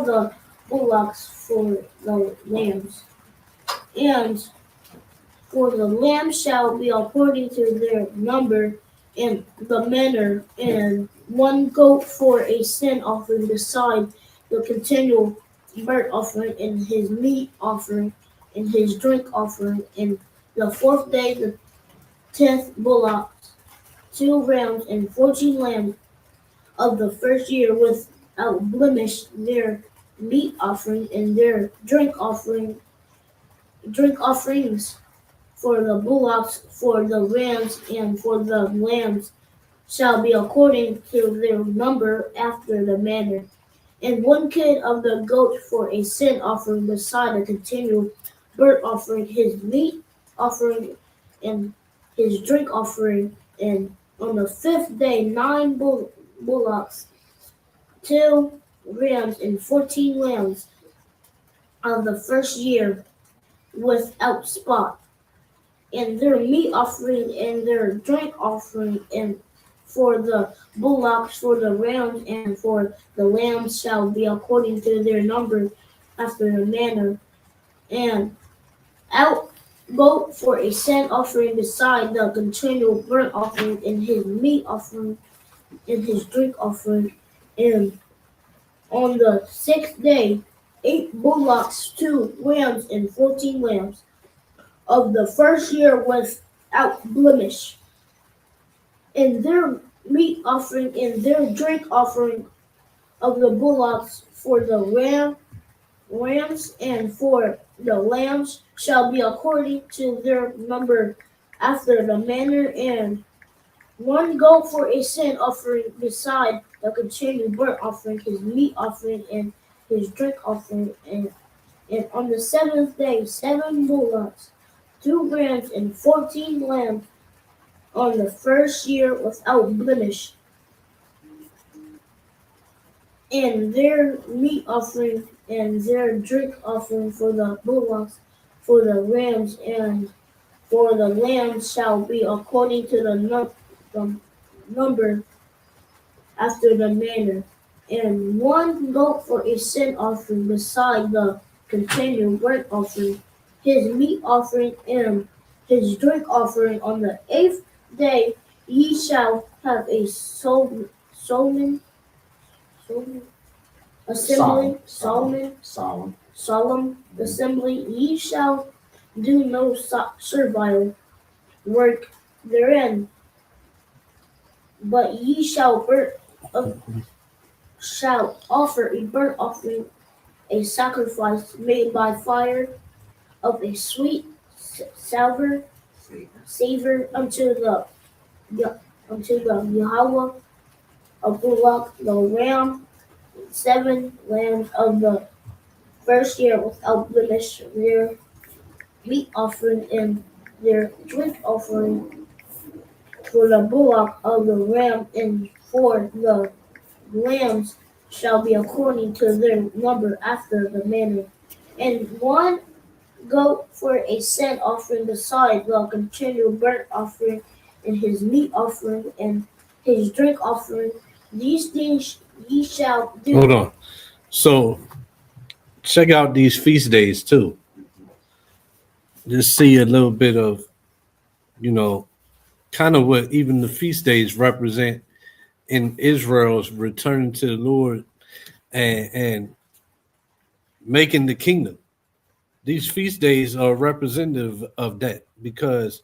the bullocks, for the lambs. And for the lambs shall be according to their number and the manner, and 1 goat for a sin offering, beside the continual burnt offering and his meat offering and his drink offering. And the 4th day the 10th bullock, 2 rams, and 14 lambs of the first year without blemish, their meat offering and their drink offerings for the bullocks, for the rams, and for the lambs shall be according to their number after the manner, and 1 kid of the goat for a sin offering, beside a continual burnt offering, his meat offering and his drink offering. And on the 5th day 9 bullocks, 2 rams, and 14 lambs of the first year without spot, and their meat offering and their drink offering, and for the bullocks, for the rams, and for the lambs shall be according to their number after the manner, and out goat for a sin offering, beside the continual burnt offering and his meat offering and his drink offering. And on the 6th day 8 bullocks, 2 rams, and 14 lambs of the first year without blemish, and their meat offering and their drink offering of the bullocks, for the rams, and for the lambs shall be according to their number after the manner, and 1 goat for a sin offering, beside the continued burnt offering, his meat offering and his drink offering. And on the 7th day 7 bullocks, 2 rams, and 14 lambs on the first year without blemish, and their meat offering and their drink offering for the bullocks, for the rams, and for the lambs shall be according to the number after the manner, and 1 goat for a sin offering, beside the continual burnt offering, his meat offering and his drink offering. On the 8th day ye shall have a solemn assembly, solemn assembly. Ye shall do no servile work therein, But ye shall offer a burnt offering, a sacrifice made by fire of a sweet savor unto the Yahweh, a bullock, the ram, 7 lambs of the first year without blemish, their meat offering and their drink offering for the bullock of the ram and for the lambs shall be according to their number after the manner, and one goat for a sin offering beside the continual burnt offering and his meat offering and his drink offering. These things ye shall do. Hold on. So check out these feast days too. Just see a little bit of, kind of what even the feast days represent in Israel's returning to the Lord and making the kingdom. These feast days are representative of that because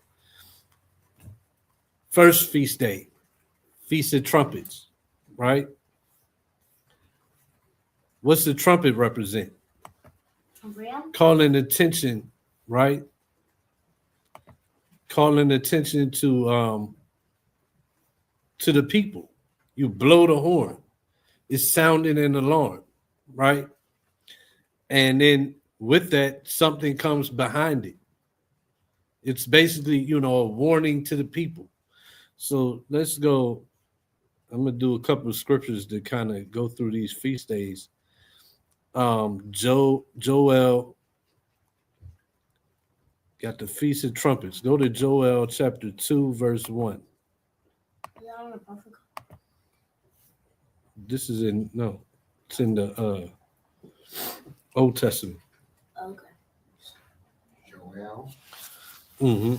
first feast day, Feast of Trumpets, right? What's the trumpet represent? Calling attention, right? Calling attention to the people. You blow the horn. It's sounding an alarm, right? And then with that, something comes behind it. It's basically, a warning to the people. So let's go. I'm going to do a couple of scriptures to kind of go through these feast days. Joel got the Feast of Trumpets. Go to Joel chapter 2, verse 1. This is it's in the Old Testament. Okay. Joel. Mm-hmm.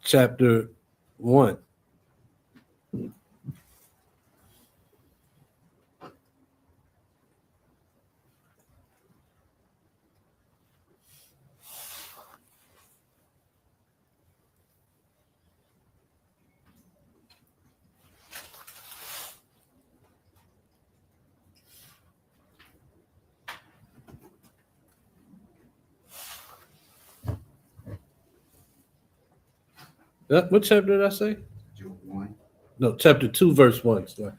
Chapter 1. What chapter did I say? 1. No, chapter 2, verse 1. Sorry.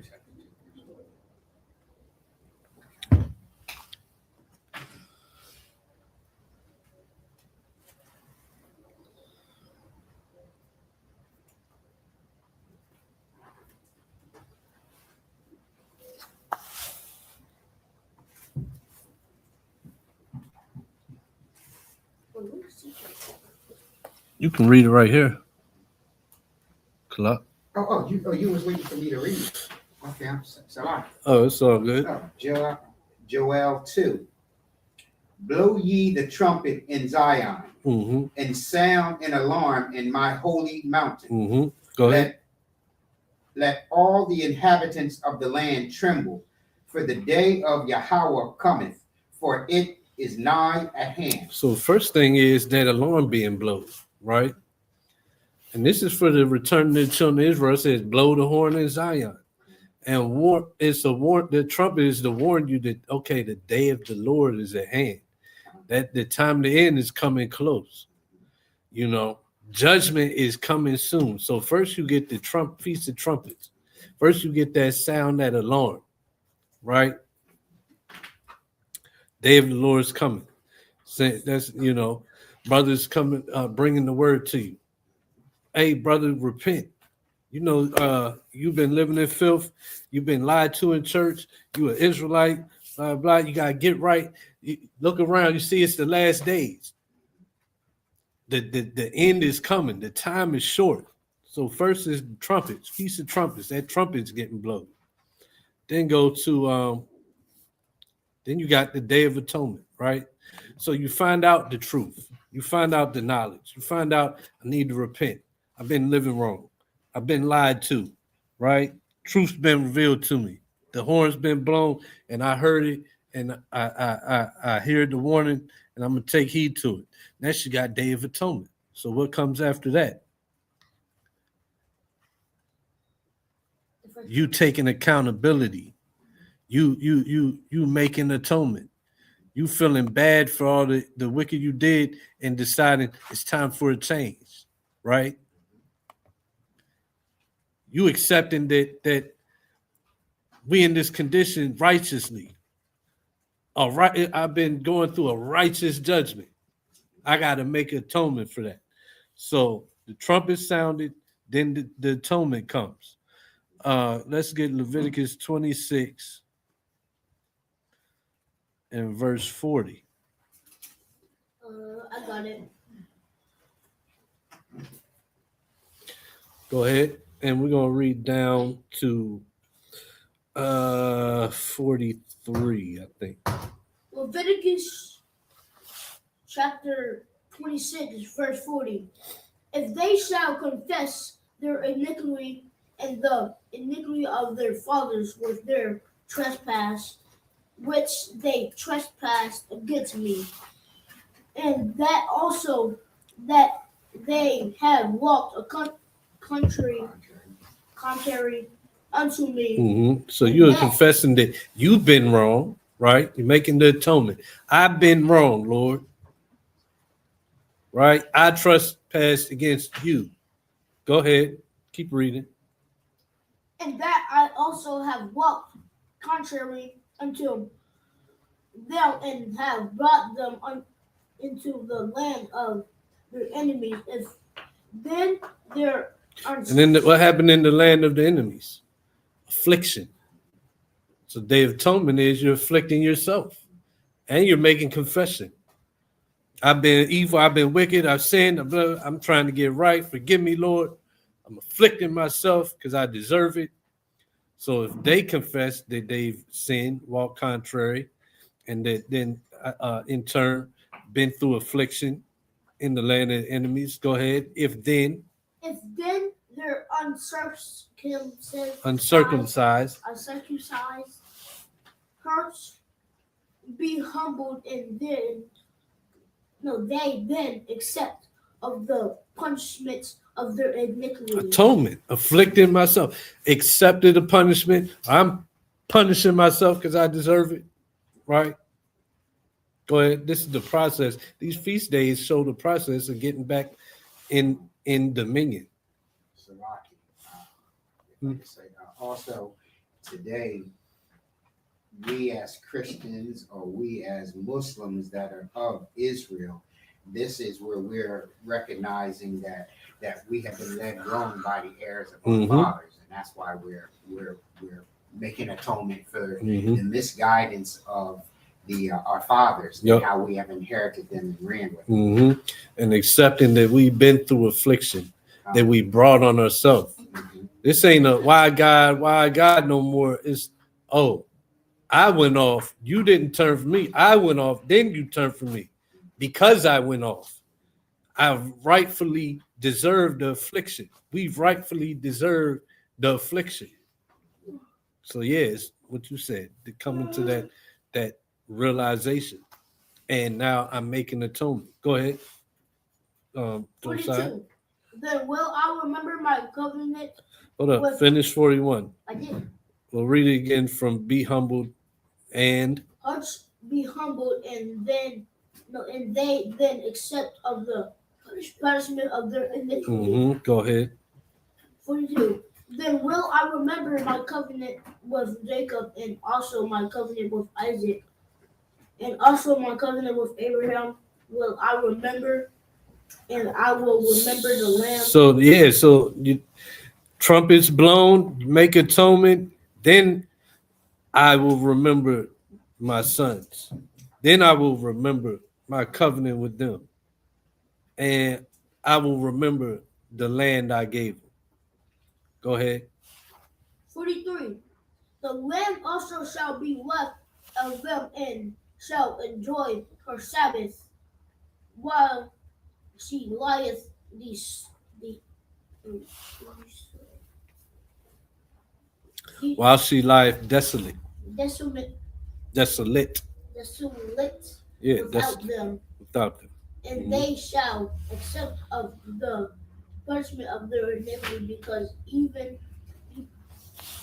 You can read it right here. Clark. You was waiting for me to read. Okay, I'm sorry. Oh, it's all good. Joel 2. Blow ye the trumpet in Zion, Mm-hmm. and sound an alarm in my holy mountain. Mm-hmm. Go ahead. Let all the inhabitants of the land tremble, for the day of Yahweh cometh, for it is nigh at hand. So first thing is that alarm being blown, right? And this is for the return of the children of Israel. It says, blow the horn in Zion. And the trumpet is to warn you that, okay, the day of the Lord is at hand. That the time to end is coming close. Judgment is coming soon. So first you get the Feast of Trumpets. First you get that sound, that alarm, right? Day of the Lord is coming. That's, brothers coming, bringing the word to you. Hey, brother, repent. You've been living in filth. You've been lied to in church. You an Israelite, blah, blah. You got to get right. You look around. You see it's the last days. The end is coming. The time is short. So first is trumpets, Feast of Trumpets. That trumpet's getting blown. Then go to then you got the Day of Atonement, right? So you find out the truth. You find out the knowledge. You find out I need to repent. I've been living wrong. I've been lied to, right? Truth's been revealed to me. The horn's been blown, and I heard it, and I hear the warning, and I'm gonna take heed to it. Next, you got Day of Atonement. So what comes after that? You taking accountability. You making atonement. You feeling bad for all the wicked you did and deciding it's time for a change, right? You accepting that we in this condition righteously. All right, I've been going through a righteous judgment. I got to make atonement for that. So the trumpet sounded, then the atonement comes. Let's get Leviticus 26 and verse 40. I got it. Go ahead. And we're going to read down to 43, I think. Leviticus chapter 26, verse 40. If they shall confess their iniquity and the iniquity of their fathers with their trespass, which they trespassed against me, and that also that they have walked a contrary unto me. Mm-hmm. So you're confessing that you've been wrong, right? You're making the atonement. I've been wrong, Lord. Right? I trespassed against you. Go ahead. Keep reading. And that I also have walked contrary unto them and have brought them into the land of their enemies. If then there are. And then what happened in the land of the enemies? Affliction. So Day of Atonement is you're afflicting yourself and you're making confession. I've been evil, I've been wicked, I've sinned, I'm trying to get right. Forgive me, Lord. I'm afflicting myself because I deserve it. So if they confess that they've sinned, walked contrary, and that then in turn been through affliction in the land of the enemies, go ahead. If then they're uncircumcised hearts be humbled, and then they then accept of the punishments of their iniquity. Atonement, afflicting myself, accepted the punishment. I'm punishing myself because I deserve it, right? Go ahead. This is the process. These feast days show the process of getting back in dominion. Also, today, we as Christians or we as Muslims that are of Israel, this is where we're recognizing that we have been led wrong by the heirs of our fathers, and that's why we're making atonement for the misguidance of our fathers and how we have inherited them and ran with them. And accepting that we've been through affliction that we brought on ourselves. This ain't a why God no more. It's I went off. You didn't turn for me. I went off. Then you turned for me. Because I went off, I rightfully deserved the affliction. We've rightfully deserved the affliction. So yes, what you said, to come into that realization. And now I'm making atonement. Go ahead. 42. Then will I remember my covenant? Hold up. Finish 41. I did. We'll read it again from be humbled and hearts be humbled, and they then accept of the punishment of their iniquity. Go ahead. 42. Then will I remember my covenant with Jacob, and also my covenant with Isaac, and also my covenant with Abraham will I remember, and I will remember the land. So you trumpets blown, make atonement, then I will remember my sons. Then I will remember my covenant with them. And I will remember the land I gave them. Go ahead. 43. The land also shall be left of them, and shall enjoy her Sabbath while she lieth while she lieth desolate. Desolate. Yeah, without them. And they shall accept of the punishment of their iniquity, because even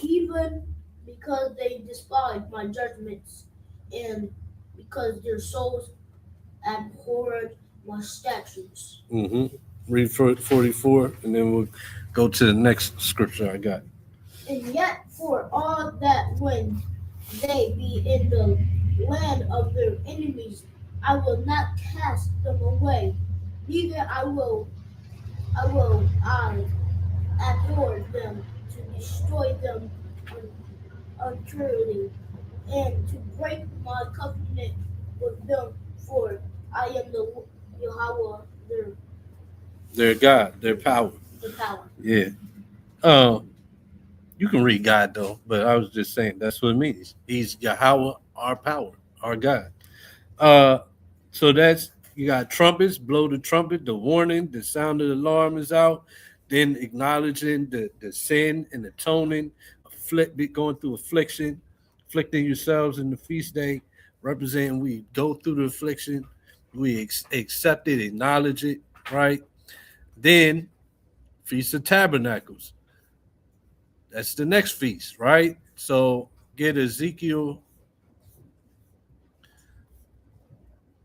even because they despised my judgments, and because their souls abhorred my statutes. Read 44, and then we'll go to the next scripture I got. And yet, for all that when they be in the land of their enemies, I will not cast them away, neither I abhor them to destroy them utterly, and to break my covenant with them, for I am the Yahweh, Their God, their power. the power. Yeah. You can read God though, but I was just saying that's what it means. He's Yahweh, our power, our God. So that's you got trumpets, blow the trumpet, the warning, the sound of the alarm is out, then acknowledging the sin and atoning, going through afflicting yourselves in the feast day, representing we go through the affliction, we accept it, acknowledge it, right? Then Feast of Tabernacles. That's the next feast, right? So get Ezekiel.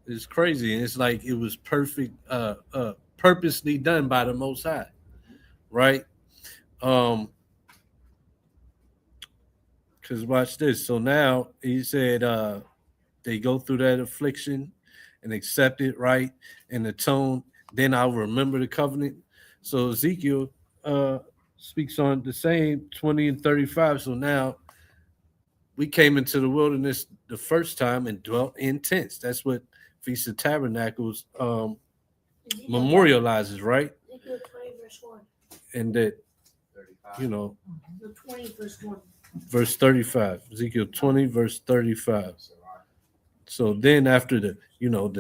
It's crazy. And it's like it was perfect, purposely done by the Most High, right? Because watch this. So now he said they go through that affliction and accept it, right? And atone. Then I'll remember the covenant. So Ezekiel speaks on the same 20 and 35. So now we came into the wilderness the first time and dwelt in tents. That's what Feast of Tabernacles memorializes, right? Ezekiel 20, verse 1. And that, 35. you know, The 20, verse 1. verse 35. Ezekiel 20, verse 35. So then after the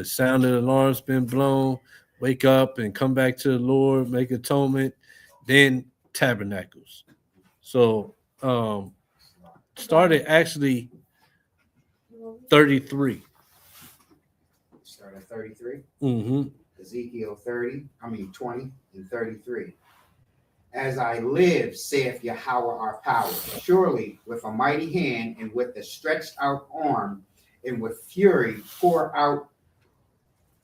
sound of the alarm's been blown, wake up and come back to the Lord, make atonement, then tabernacles. So started actually 33. Start at 33. Mm-hmm. Ezekiel 20 and 33. As I live, saith Yahweh our power, surely with a mighty hand and with a stretched out arm and with fury pour out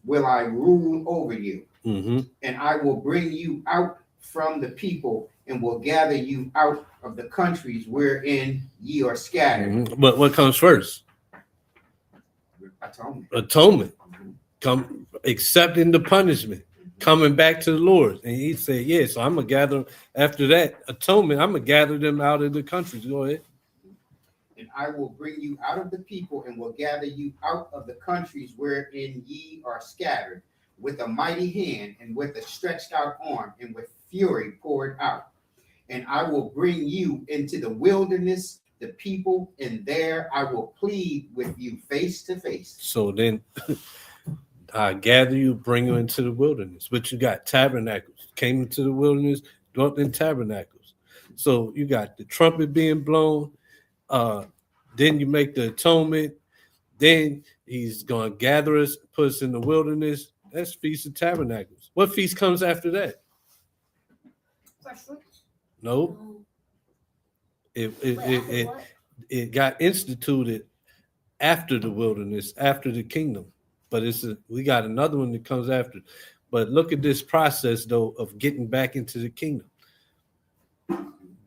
will I rule over you. Mm-hmm. And I will bring you out from the people and will gather you out of the countries wherein ye are scattered. Mm-hmm. But what comes first? Atonement. Come accepting the punishment, coming back to the Lord. And he said, yeah, so I'm going to gather, after that atonement, I'm going to gather them out of the countries. Go ahead. And I will bring you out of the people and will gather you out of the countries wherein ye are scattered, with a mighty hand and with a stretched out arm and with fury poured out. And I will bring you into the wilderness, the people, and there I will plead with you face to face. So then I gather you, bring you into the wilderness. But you got tabernacles, came into the wilderness, dwelt in tabernacles. So you got the trumpet being blown. Then you make the atonement. Then he's going to gather us, put us in the wilderness. That's Feast of Tabernacles. What feast comes after that? Fresh fruits? No. It got instituted after the wilderness, after the kingdom. But we got another one that comes after. But look at this process, though, of getting back into the kingdom.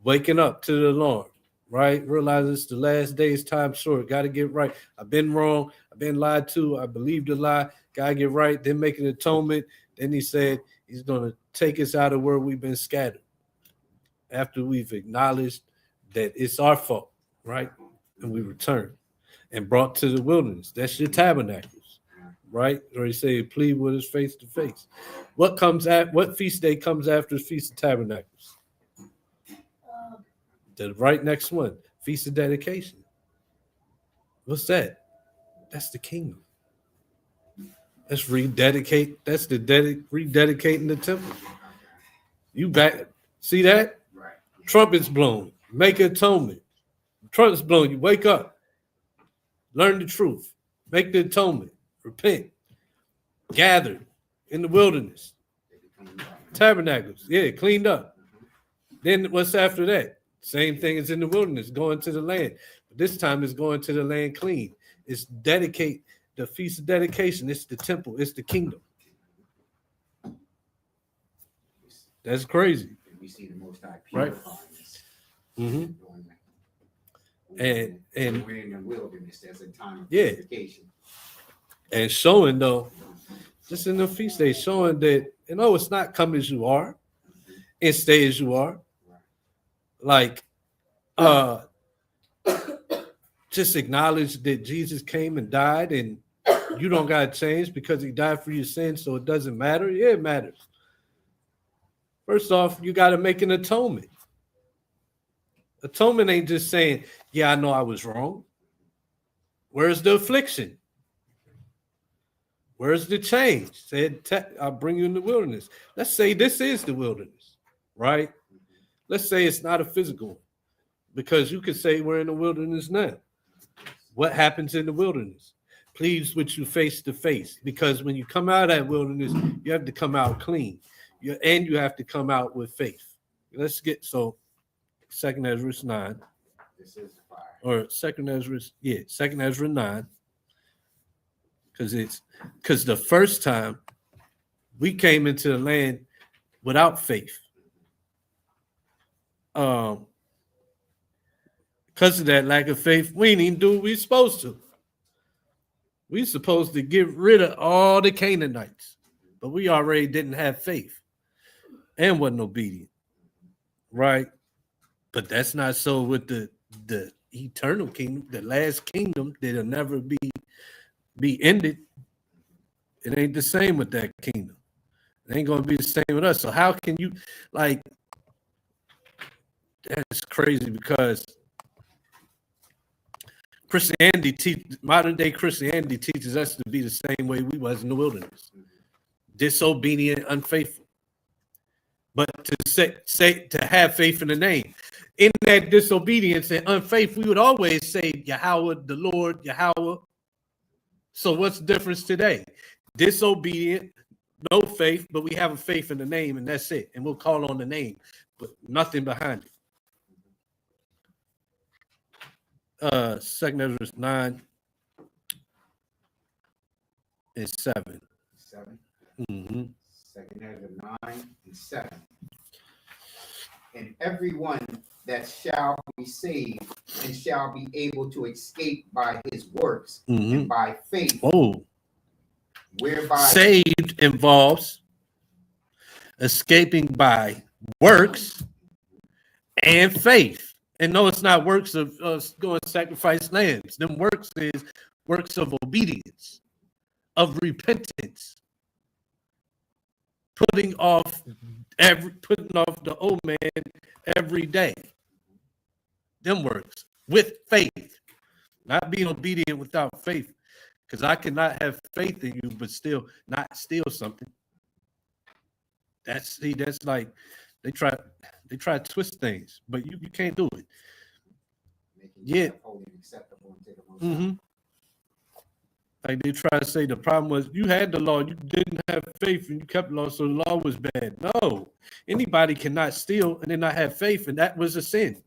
Waking up to the alarm, right? Realize it's the last days, time short. Got to get right. I've been wrong. I've been lied to. I believed a lie. Got to get right. Then make an atonement. Then he said he's going to take us out of where we've been scattered. After we've acknowledged that it's our fault, right? And we return and brought to the wilderness. That's your tabernacles, right? Or he said, plead with us face to face. What feast day comes after the Feast of Tabernacles? The right next one, Feast of Dedication. What's that? That's the kingdom. Let's rededicate. That's rededicating the temple. You back? See that? Right. Trumpets blown. Make atonement. Trumpets blown. You wake up. Learn the truth. Make the atonement. Repent. Gather in the wilderness. Tabernacles. Yeah, cleaned up. Then what's after that? Same thing as in the wilderness, going to the land. But this time it's going to the land clean. It's dedicate the feast of dedication. It's the temple. It's the kingdom. That's crazy. We see the Most High Right. purifying us. Mhm. And And we're in the wilderness. There's a time of Yeah. purification. and showing though, just in the feast day, showing that it's not come as you are and stay as you are. Like just acknowledge that Jesus came and died, and you don't gotta change because he died for your sins, so it doesn't matter. Yeah, it matters. First off, you got to make an atonement. Atonement ain't just saying, yeah, I know I was wrong. Where's the affliction? Where's the change? Said, I'll bring you in the wilderness. Let's say this is the wilderness, right? Let's say it's not a physical, because you could say we're in the wilderness now. What happens in the wilderness? Pleads with you face to face, because when you come out of that wilderness, you have to come out clean. And you have to come out with faith. Let's get 2 Ezra 9. This is the fire. Or 2 Ezra 9. Because the first time we came into the land without faith. Because of that lack of faith, we didn't even do what we supposed to. We supposed to get rid of all the Canaanites, but we already didn't have faith and wasn't obedient, right? But that's not so with the eternal kingdom, the last kingdom that'll never be ended. It ain't the same with that kingdom. It ain't going to be the same with us. So how can you, like, that's crazy, because modern day Christianity teaches us to be the same way we was in the wilderness. Disobedient, unfaithful. But to say to have faith in the name. In that disobedience and unfaith, we would always say Yahweh, the Lord, Yahweh. So what's the difference today? Disobedient, no faith, but we have a faith in the name, and that's it. And we'll call on the name, but nothing behind it. 2 Ezra 9 and 7. 7. Mm-hmm. 2 Ezra 9 and 7. And everyone that shall be saved and shall be able to escape by his works and by faith. Oh, Whereby saved involves escaping by works and faith. And no, it's not works of us going to sacrifice lambs. Them works is works of obedience, of repentance, putting off the old man every day. Them works with faith, not being obedient without faith. Because I cannot have faith in you, but still not steal something. That's like they try to twist things, but you can't do it. Yeah. Mm-hmm. Like they try to say the problem was you had the law, you didn't have faith, and you kept the law, so the law was bad. No, anybody cannot steal and then not have faith, and that was a sin.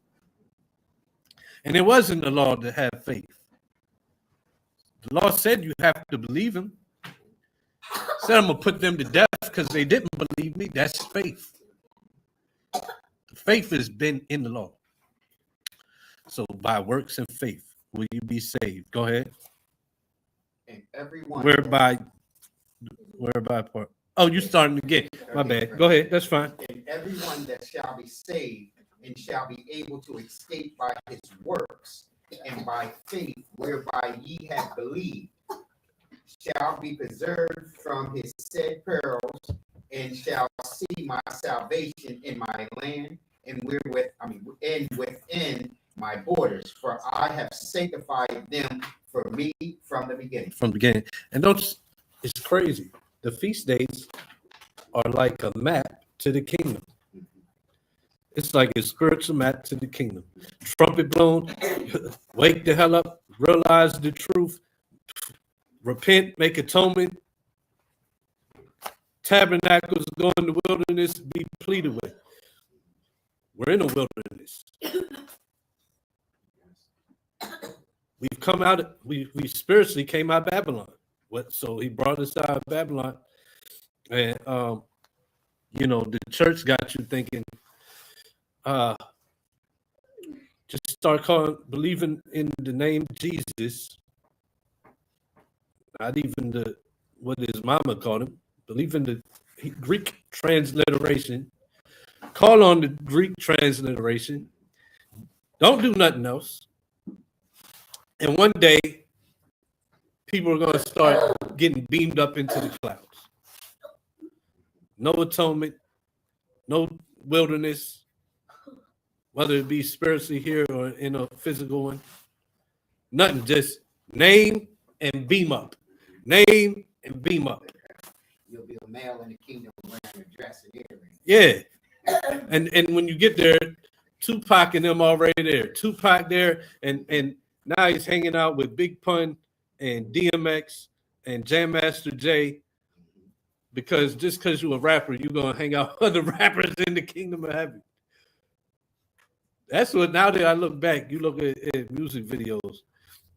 And it wasn't the law to have faith. The law said you have to believe him. Said I'm going to put them to death because they didn't believe me. That's faith. Faith has been in the law. So by works and faith will you be saved. Go ahead. And everyone. Whereby part. Oh, you're starting again. My bad. Go ahead. That's fine. And everyone that shall be saved and shall be able to escape by his works and by faith whereby ye have believed shall be preserved from his said perils and shall see my salvation in my land and within my borders, for I have sanctified them for me from the beginning. From the beginning. And it's crazy. The feast days are like a map to the kingdom. It's like a spiritual map to the kingdom. Trumpet blown, wake the hell up, realize the truth, repent, make atonement, tabernacles, go in the wilderness, be pleaded with. We're in a wilderness. We've come out, we spiritually came out of Babylon. So he brought us out of Babylon. And the church got you thinking, just start believing in the name Jesus. Not even what his mama called him. Believe in the Greek transliteration. Call on the Greek transliteration. Don't do nothing else. And one day, people are going to start getting beamed up into the clouds. No atonement, no wilderness, whether it be spiritually here or in a physical one. Nothing, just name and beam up. Name and beam up. You'll be a male in the kingdom wearing a dress and earrings. Yeah. And when you get there, Tupac and them already there. Tupac there, and now he's hanging out with Big Pun and DMX and Jam Master Jay, because just because you're a rapper, you're gonna hang out with other rappers in the kingdom of heaven. That's what, now that I look back, you look at music videos,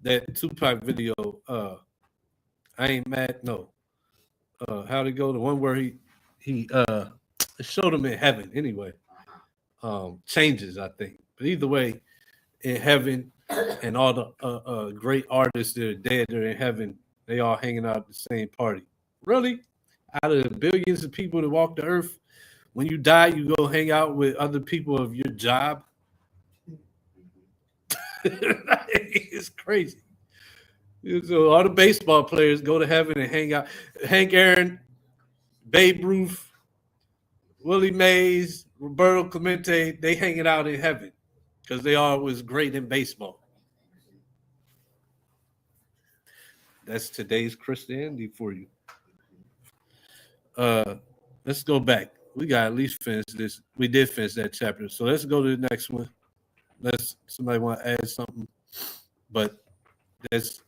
that Tupac video, I Ain't Mad, no. How'd it go? The one where he showed him in heaven anyway. Changes, I think. But either way, in heaven, and all the great artists that are dead, they're in heaven, they all hanging out at the same party. Really? Out of the billions of people that walk the earth, when you die, you go hang out with other people of your job? It's crazy. So all the baseball players go to heaven and hang out. Hank Aaron, Babe Ruth, Willie Mays, Roberto Clemente, they hanging out in heaven because they all was great in baseball. That's today's Christianity for you. Let's go back. We got at least finish this. We did finish that chapter. So let's go to the next one. Somebody want to add something. But that's,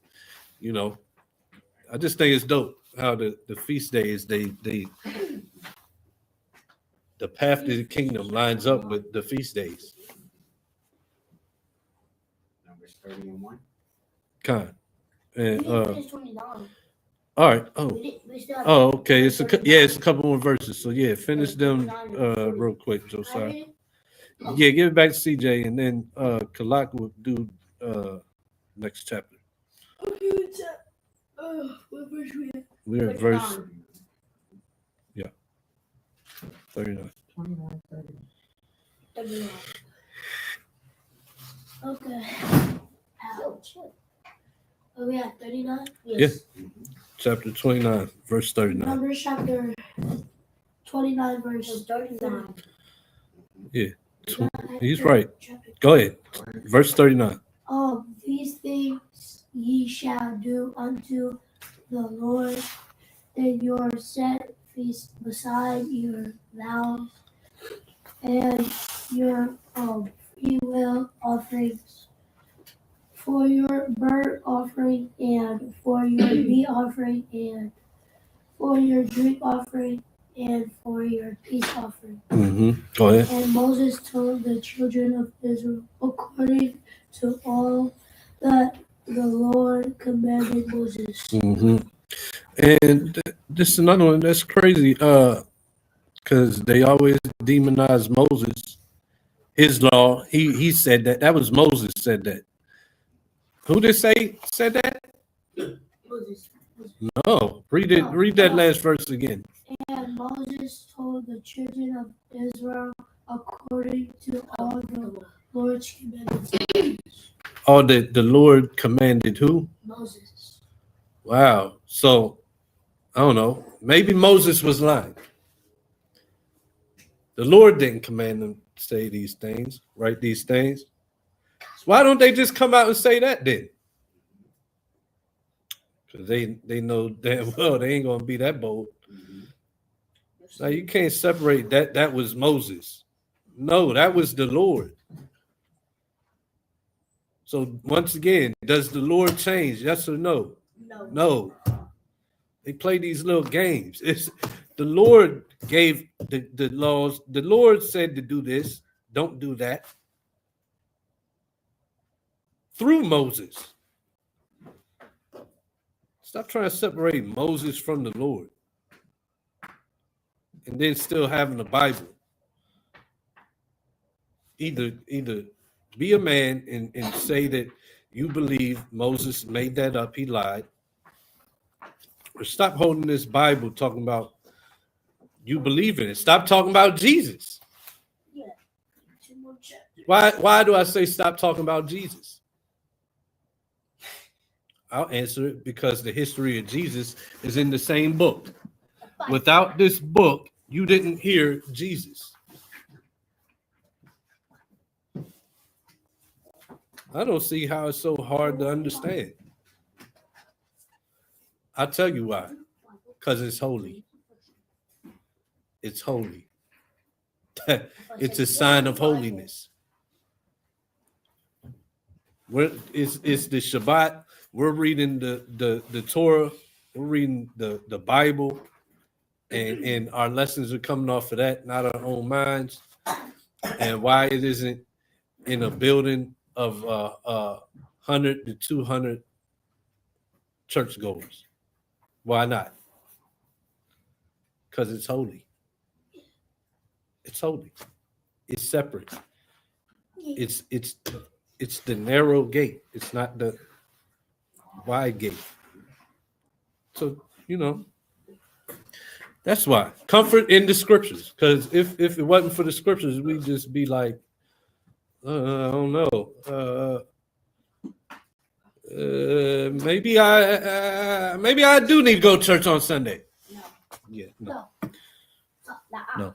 I just think it's dope how the feast days, the path to the kingdom lines up with the feast days. Numbers 30:1. Kind. And It's 29. all right. We still have Okay. It's a couple more verses. So yeah, finish them real quick, Josiah. Yeah, give it back to CJ, and then Kalak will do next chapter. Okay, what verse we at? We're at verse 39. 39. Okay. Ow. Are we at 39? Yes. Chapter 29, verse 39. Numbers chapter 29, verse 39. Yeah, he's right. Go ahead. Verse 39. These things ye shall do unto the Lord in your set feast beside your vows and your free will offerings, for your burnt offering and for your meat offering and for your drink offering and for your peace offering. Go ahead. And Moses told the children of Israel according to all that the Lord commanded Moses. And this is another one that's crazy, because they always demonize Moses. His law, he said that. That was Moses said that. Who did said that? Moses. No. Read that last verse again. And Moses told the children of Israel according to all the Lord's commandments. Oh, the Lord commanded who? Moses. Wow. So, I don't know. Maybe Moses was lying. The Lord didn't command them to say these things, write these things. So why don't they just come out and say that then? Because they know damn well they ain't going to be that bold. Now, you can't separate that. That was Moses. No, that was the Lord. So once again, does the Lord change? Yes or no? No. They play these little games. It's the Lord gave the laws. The Lord said to do this. don't do that. Through Moses. Stop trying to separate Moses from the Lord. And then still having the Bible. Either be a man and say that you believe Moses made that up, he lied. Or stop holding this Bible talking about you believe in it. Stop talking about Jesus. Yeah. 2 more chapters. Why do I say stop talking about Jesus? I'll answer it because the history of Jesus is in the same book. Without this book, you didn't hear Jesus. I don't see how it's so hard to understand. I'll tell you why. Because it's holy. It's holy. It's a sign of holiness. It's the Shabbat. We're reading the Torah. We're reading the Bible. And our lessons are coming off of that, not our own minds. And why it isn't in a building of 100 to 200 churchgoers. Why not? Because it's holy. It's holy. It's separate. It's the narrow gate. It's not the wide gate. So, that's why. Comfort in the scriptures. Because if it wasn't for the scriptures, we'd just be like, I don't know. Maybe I do need to go to church on Sunday. No. Yeah, No. No.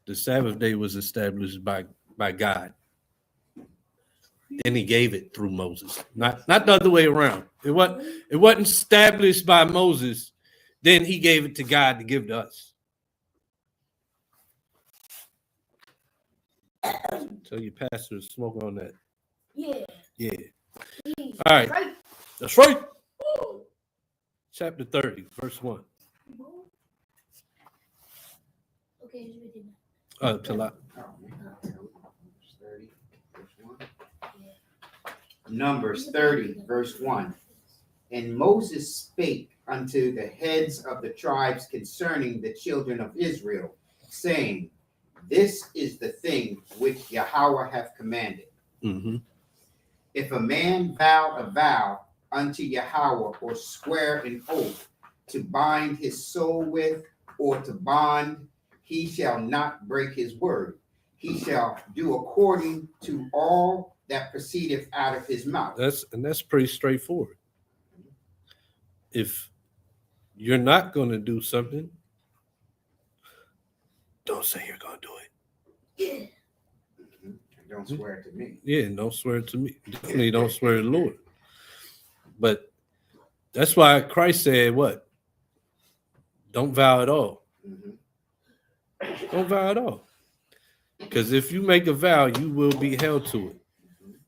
The Sabbath day was established by God. Then he gave it through Moses. Not the other way around. It wasn't established by Moses. Then he gave it to God to give to us. Tell your pastor to smoke on that. Yeah. Yeah. Please. All right. Right. That's right. Ooh. Chapter 30, verse 1. Okay, he's reading. Till I, Numbers 30, verse 1. And Moses spake unto the heads of the tribes concerning the children of Israel, saying, This is the thing which Yahweh hath commanded. mm-hmm. If a man vow a vow unto Yahweh, or swear an oath to bind his soul with, or to bond, he shall not break his word. He shall do according to all that proceedeth out of his mouth. That's pretty straightforward. If you're not going to do something, don't say you're going to do it. Yeah. Don't swear to me. Yeah, don't swear to me. Definitely don't swear to the Lord. But that's why Christ said what? Don't vow at all. Mm-hmm. Don't vow at all. Because if you make a vow, you will be held to it.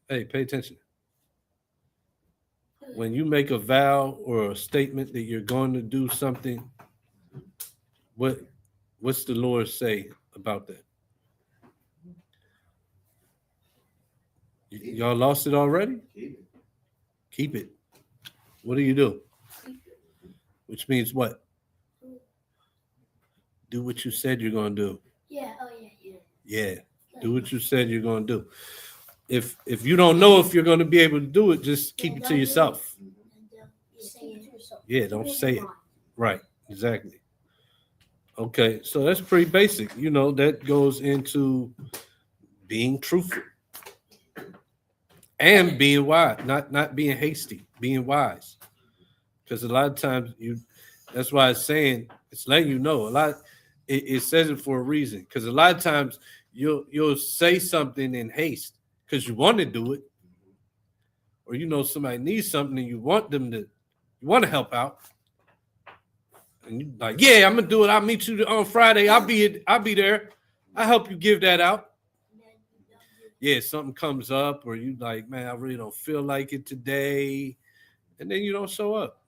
Hey, pay attention. When you make a vow or a statement that you're going to do something, what's the Lord say about that? Y'all lost it already? Keep it. What do you do? Which means what? Do what you said you're going to do. Yeah, oh yeah. Yeah. Do what you said you're going to do. If you don't know if you're going to be able to do it, just keep it to yourself. Yeah, don't say it. Right, exactly. Okay, so that's pretty basic. That goes into being truthful and being wise, not being hasty, being wise. Because a lot of times that's why it's saying, it's letting you know a lot. It says it for a reason. Because a lot of times you'll say something in haste because you want to do it, or somebody needs something and you want to help out, and you like, yeah, I'm gonna do it. I'll meet you on Friday. I'll be there. I'll help you give that out. Yeah, something comes up, or you like, man, I really don't feel like it today, and then you don't show up.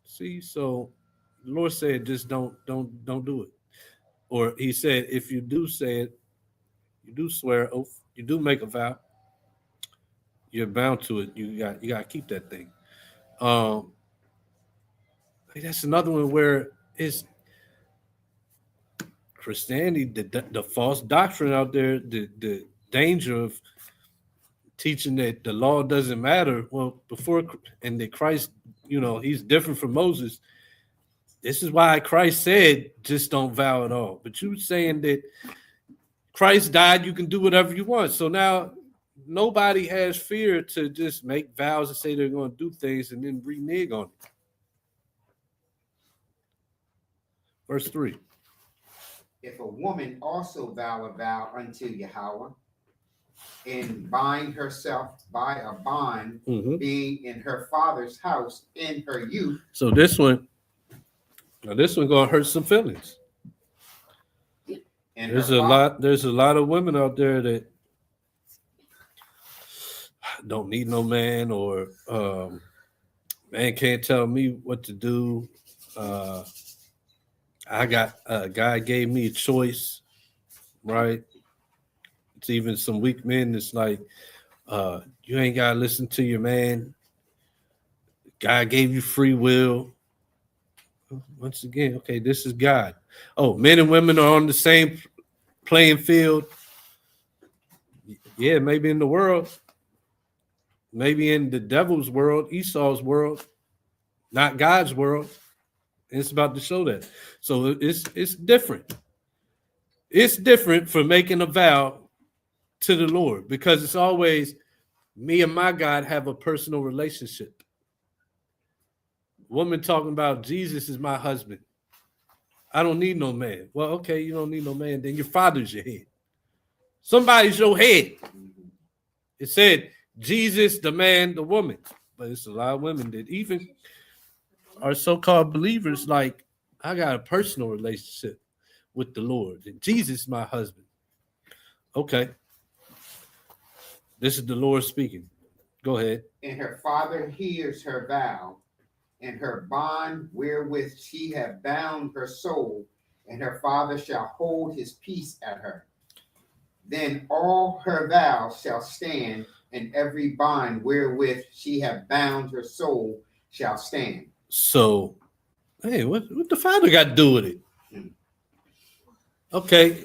See, so the Lord said, just don't do it. or he said, if you do say it, you do swear oath, you do make a vow, you're bound to it. You got to keep that thing. Um, that's another one where it's Christianity, the false doctrine out there, the danger of teaching that the law doesn't matter. Well, before and that Christ, he's different from Moses. This is why Christ said, just don't vow at all. But you saying that Christ died, you can do whatever you want. So now nobody has fear to just make vows and say they're going to do things and then renege on it. Verse 3. If a woman also vow a vow unto Yahweh, and bind herself by a bond, being in her father's house in her youth. So this one gonna hurt some feelings. And there's a lot of women out there that don't need no man, or man can't tell me what to do. I got a guy gave me a choice, right? It's even some weak men that's like, you ain't gotta listen to your man. God gave you free will. Once again, okay, this is God. Oh, men and women are on the same playing field. Yeah, maybe in the world, maybe in the devil's world, Esau's world, not God's world. It's about to show that. So it's different. It's different for making a vow to the Lord, because it's always me and my God have a personal relationship. Woman talking about Jesus is my husband. I don't need no man. Well, okay, you don't need no man. Then your father's your head. Somebody's your head. It said Jesus, the man, the woman. But it's a lot of women that even are so-called believers, like, I got a personal relationship with the Lord. And Jesus is my husband. Okay. This is the Lord speaking. Go ahead. And her father hears her vow, and her bond wherewith she hath bound her soul, and her father shall hold his peace at her. Then all her vows shall stand, and every bond wherewith she hath bound her soul shall stand. So, hey, what the father got to do with it? Okay.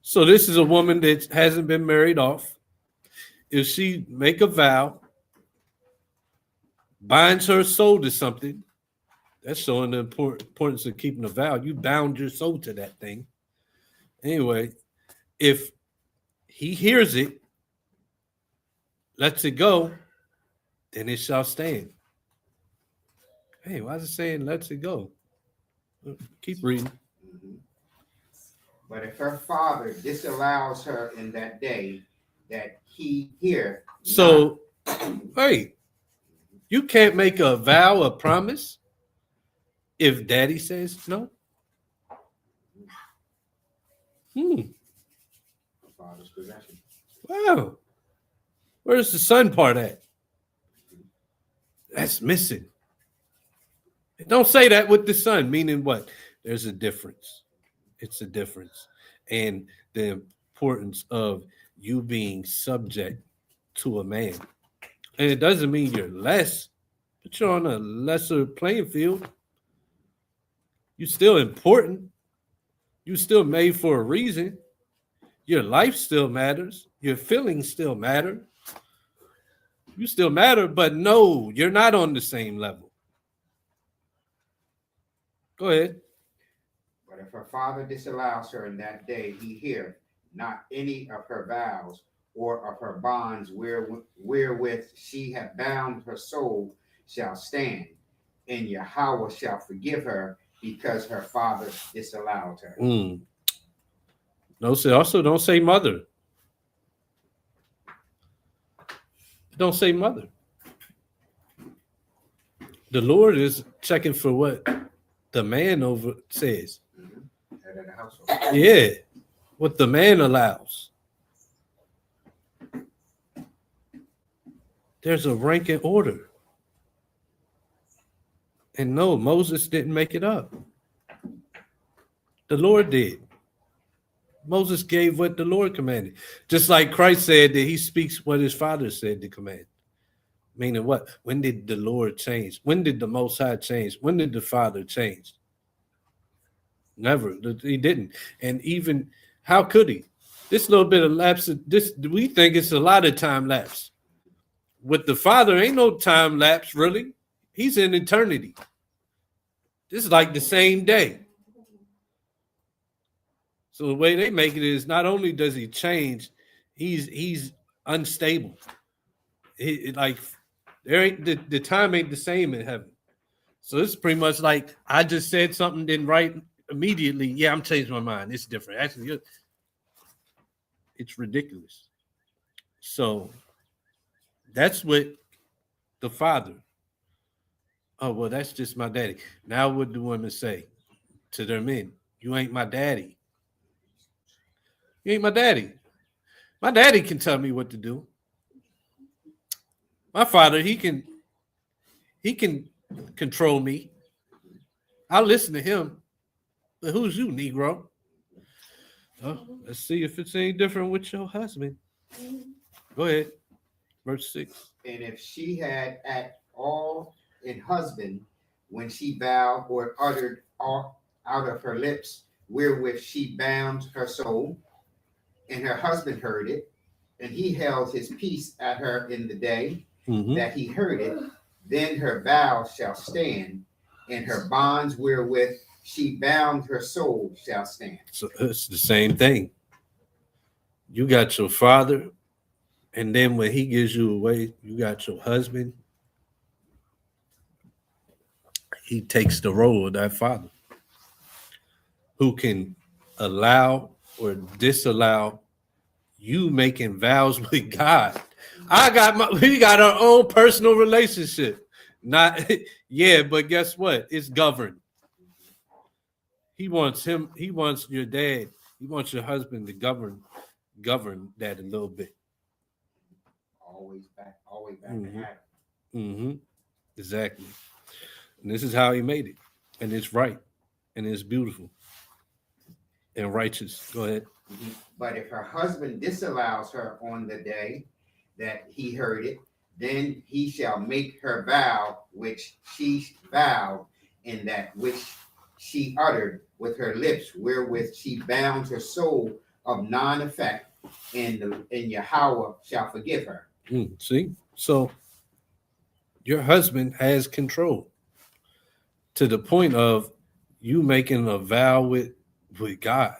So this is a woman that hasn't been married off. If she make a vow, binds her soul to something, that's showing the importance of keeping a vow. You bound your soul to that thing. Anyway, if he hears it, lets it go, then it shall stand. Hey, why is it saying lets it go? Keep reading. But if her father disallows her in that day, that he hear. So, hey, you can't make a vow, a promise, if daddy says no. Father's possession. Wow. Where's the son part at? That's missing. Don't say that with the son, meaning what? There's a difference. It's a difference. And the importance of you being subject to a man. And it doesn't mean you're less, but you're on a lesser playing field. You're still important. You're still made for a reason. Your life still matters. Your feelings still matter. You still matter, but no, you're not on the same level. Go ahead. But if her father disallows her in that day, he heareth not any of her vows or of her bonds wherewith she hath bound her soul shall stand, and Yahweh shall forgive her because her father disallowed her. No, also don't say mother. Don't say mother. The Lord is checking for what the man over says. Head of the household. Yeah, what the man allows. There's a rank and order. And no, Moses didn't make it up. The Lord did. Moses gave what the Lord commanded. Just like Christ said that he speaks what his Father said to command. Meaning what? When did the Lord change? When did the Most High change? When did the Father change? Never. He didn't. And even, how could he? This little bit of lapse, we think it's a lot of time lapse. With the Father, ain't no time lapse, really. He's in eternity. This is like the same day. So the way they make it is not only does he change, he's unstable. Like there ain't the time ain't the same in heaven. So it's pretty much like I just said something, then right immediately, yeah, I'm changing my mind. It's different. Actually, it's ridiculous. So that's what the Father. Oh, well, that's just my daddy. Now what do women say to their men? You ain't my daddy. You ain't my daddy. My daddy can tell me what to do. My father, he can control me. I'll listen to him. But who's you, Negro? Oh, let's see if it's any different with your husband. Go ahead. Verse 6. And if she had at all in husband, when she vowed or uttered out of her lips, wherewith she bound her soul, and her husband heard it, and he held his peace at her in the day that he heard it, then her vow shall stand, and her bonds wherewith she bound her soul shall stand. So it's the same thing. You got your father, and then when he gives you away, you got your husband. He takes the role of that father who can allow or disallow you making vows with God. We got our own personal relationship. Not yeah, but guess what? It's governed. He wants your dad, he wants your husband to govern that a little bit. Always back to Adam. Exactly. And this is how he made it. And it's right. And it's beautiful. And righteous. Go ahead. But if her husband disallows her on the day that he heard it, then he shall make her vow which she vowed, and that which she uttered with her lips, wherewith she bound her soul of non-effect, and Yahweh shall forgive her. See? So your husband has control to the point of you making a vow with God.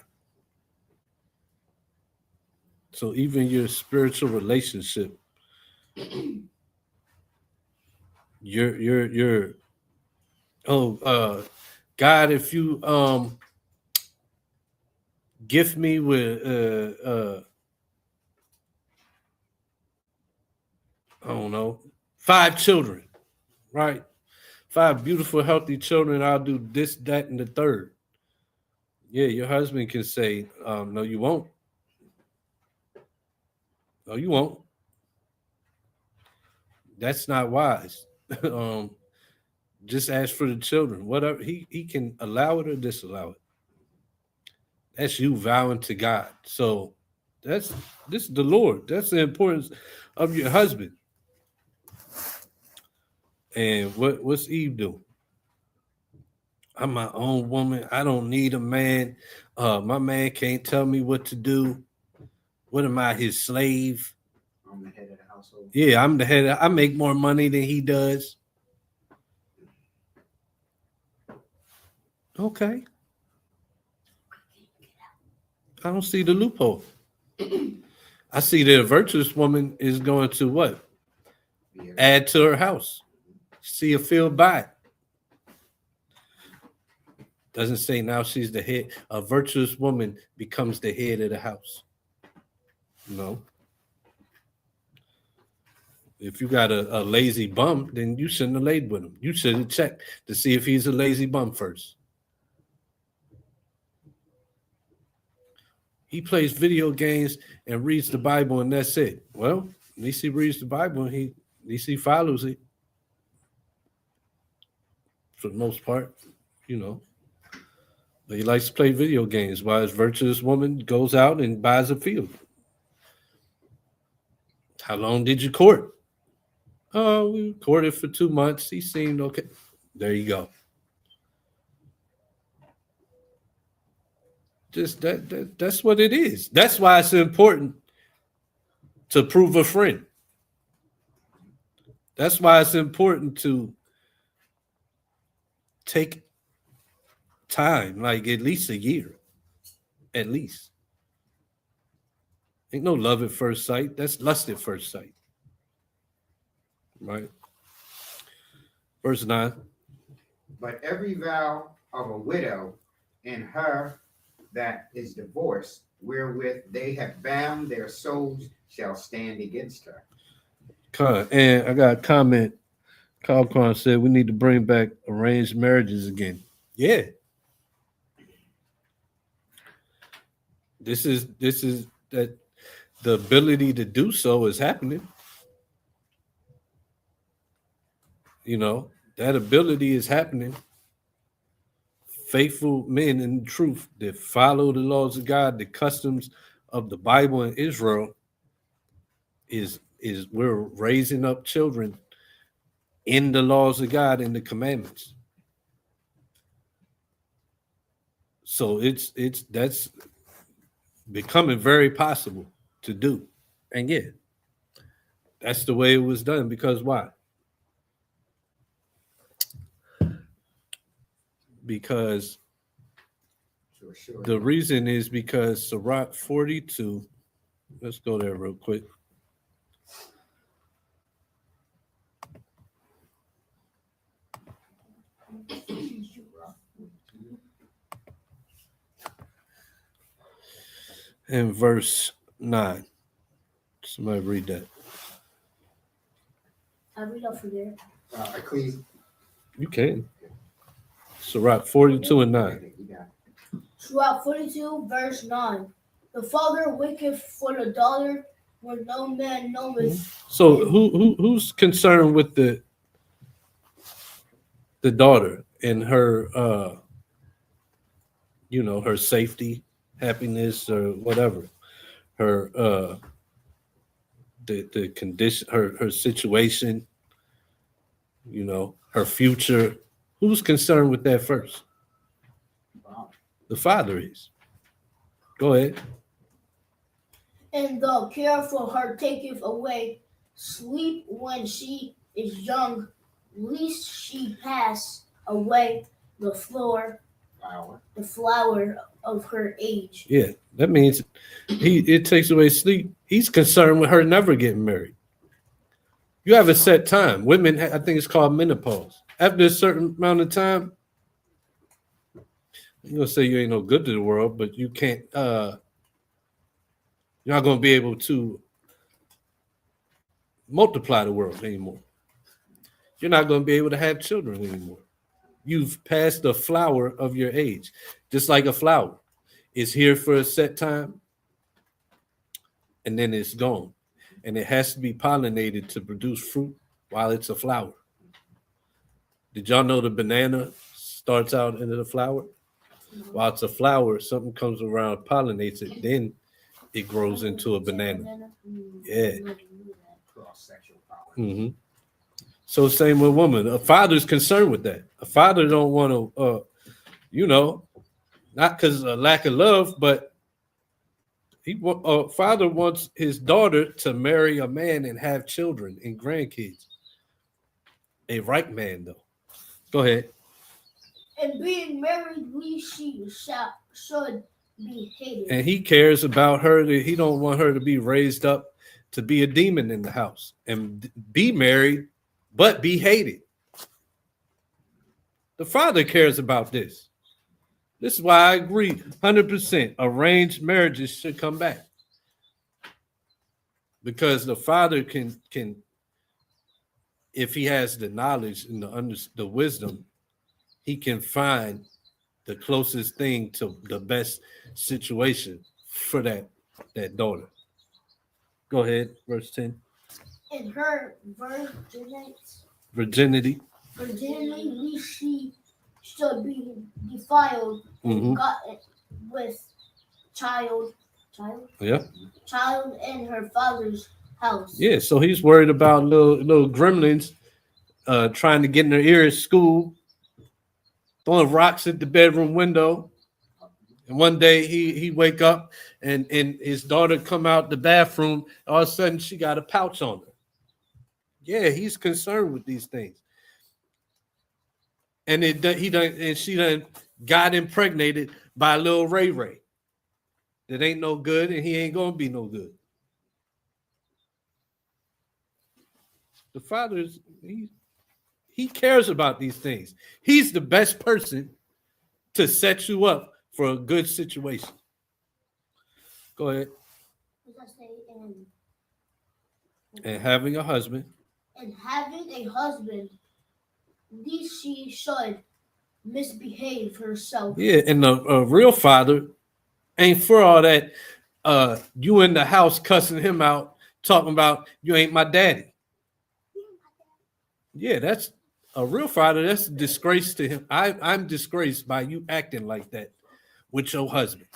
So even your spiritual relationship, you're God, if you gift me with I don't know, 5 children, right? 5 beautiful, healthy children, I'll do this, that, and the third. Yeah, your husband can say, no, you won't. No, you won't. That's not wise. Just ask for the children. Whatever he can allow it or disallow it. That's you vowing to God. So this is the Lord. That's the importance of your husband. And what's Eve do? I'm my own woman. I don't need a man. My man can't tell me what to do. What am I, his slave? I'm the head of the household. Yeah, I'm the head. I make more money than he does. Okay. I don't see the loophole. I see that a virtuous woman is going to what? Add to her house. See a field buy. Doesn't say now she's the head. A virtuous woman becomes the head of the house. No. If you got a lazy bum, then you shouldn't have laid with him. You should have checked to see if he's a lazy bum first. He plays video games and reads the Bible, and that's it. Well, at least he reads the Bible, and at least he follows it. For the most part, He likes to play video games while his virtuous woman goes out and buys a field. How long did you court? Oh, we courted for 2 months. He seemed okay. There you go. Just that's what it is. That's why it's important to prove a friend. That's why it's important to take time, like at least a year. At least. Ain't no love at first sight. That's lust at first sight. Right? Verse 9. But every vow of a widow in her that is divorced, wherewith they have bound their souls, shall stand against her. And I got a comment. Carl Kwan said we need to bring back arranged marriages again. Yeah. This is that the ability to do so is happening. You know, that ability is happening. Faithful men in truth that follow the laws of God, the customs of the Bible and Israel, is we're raising up children in the laws of God and the commandments. So that's becoming very possible to do. And yeah, that's the way it was done. Because why? Because Sure. the reason is because Sirach 42, let's go there real quick. In verse 9. Somebody read that. I read off of there. You can. Sirach 42 and 9. Sirach 42, verse 9. The father waketh for the daughter when no man knoweth. So who's concerned with the daughter and her her safety, happiness, or whatever, her the condition, her situation, her future? Who's concerned with that first? The father is. Go ahead. And the care for her taketh away sleep when she is young, lest she pass away the flower of her age. Yeah, that means it takes away sleep. He's concerned with her never getting married. You have a set time. Women, I think it's called menopause. After a certain amount of time, you're gonna say you ain't no good to the world, but you can't. You're not gonna be able to multiply the world anymore. You're not gonna be able to have children anymore. You've passed the flower of your age, just like a flower. It's here for a set time, and then it's gone, and it has to be pollinated to produce fruit while it's a flower. Did y'all know the banana starts out into the flower? While it's a flower, something comes around, pollinates it, then it grows into a banana. Yeah. Mm-hmm. So same with woman. A father's concerned with that. A father don't want to, not because of lack of love, but a father wants his daughter to marry a man and have children and grandkids. A right man, though. Go ahead. And being married, she should be hated. And he cares about her. He don't want her to be raised up to be a demon in the house and be married, but be hated. The father cares about this. This is why I agree 100%. Arranged marriages should come back. Because the father can, if he has the knowledge and the wisdom, he can find the closest thing to the best situation for that daughter. Go ahead, verse 10. And her virginity, Virginity. lest she should be defiled Mhm. with child Yeah. child in her father's house. Yeah. So he's worried about little gremlins trying to get in their ear at school, throwing rocks at the bedroom window. And one day he wake up and his daughter come out the bathroom. All of a sudden she got a pouch on her. Yeah, he's concerned with these things. And she done got impregnated by little Ray Ray. That ain't no good, and he ain't gonna be no good. The father he cares about these things. He's the best person to set you up for a good situation. Go ahead. And having a husband. And having a husband, these she should misbehave herself. Yeah, and a real father ain't for all that. You in the house cussing him out, talking about you ain't my daddy. Yeah, that's a real father. That's a disgrace to him. I'm disgraced by you acting like that with your husband.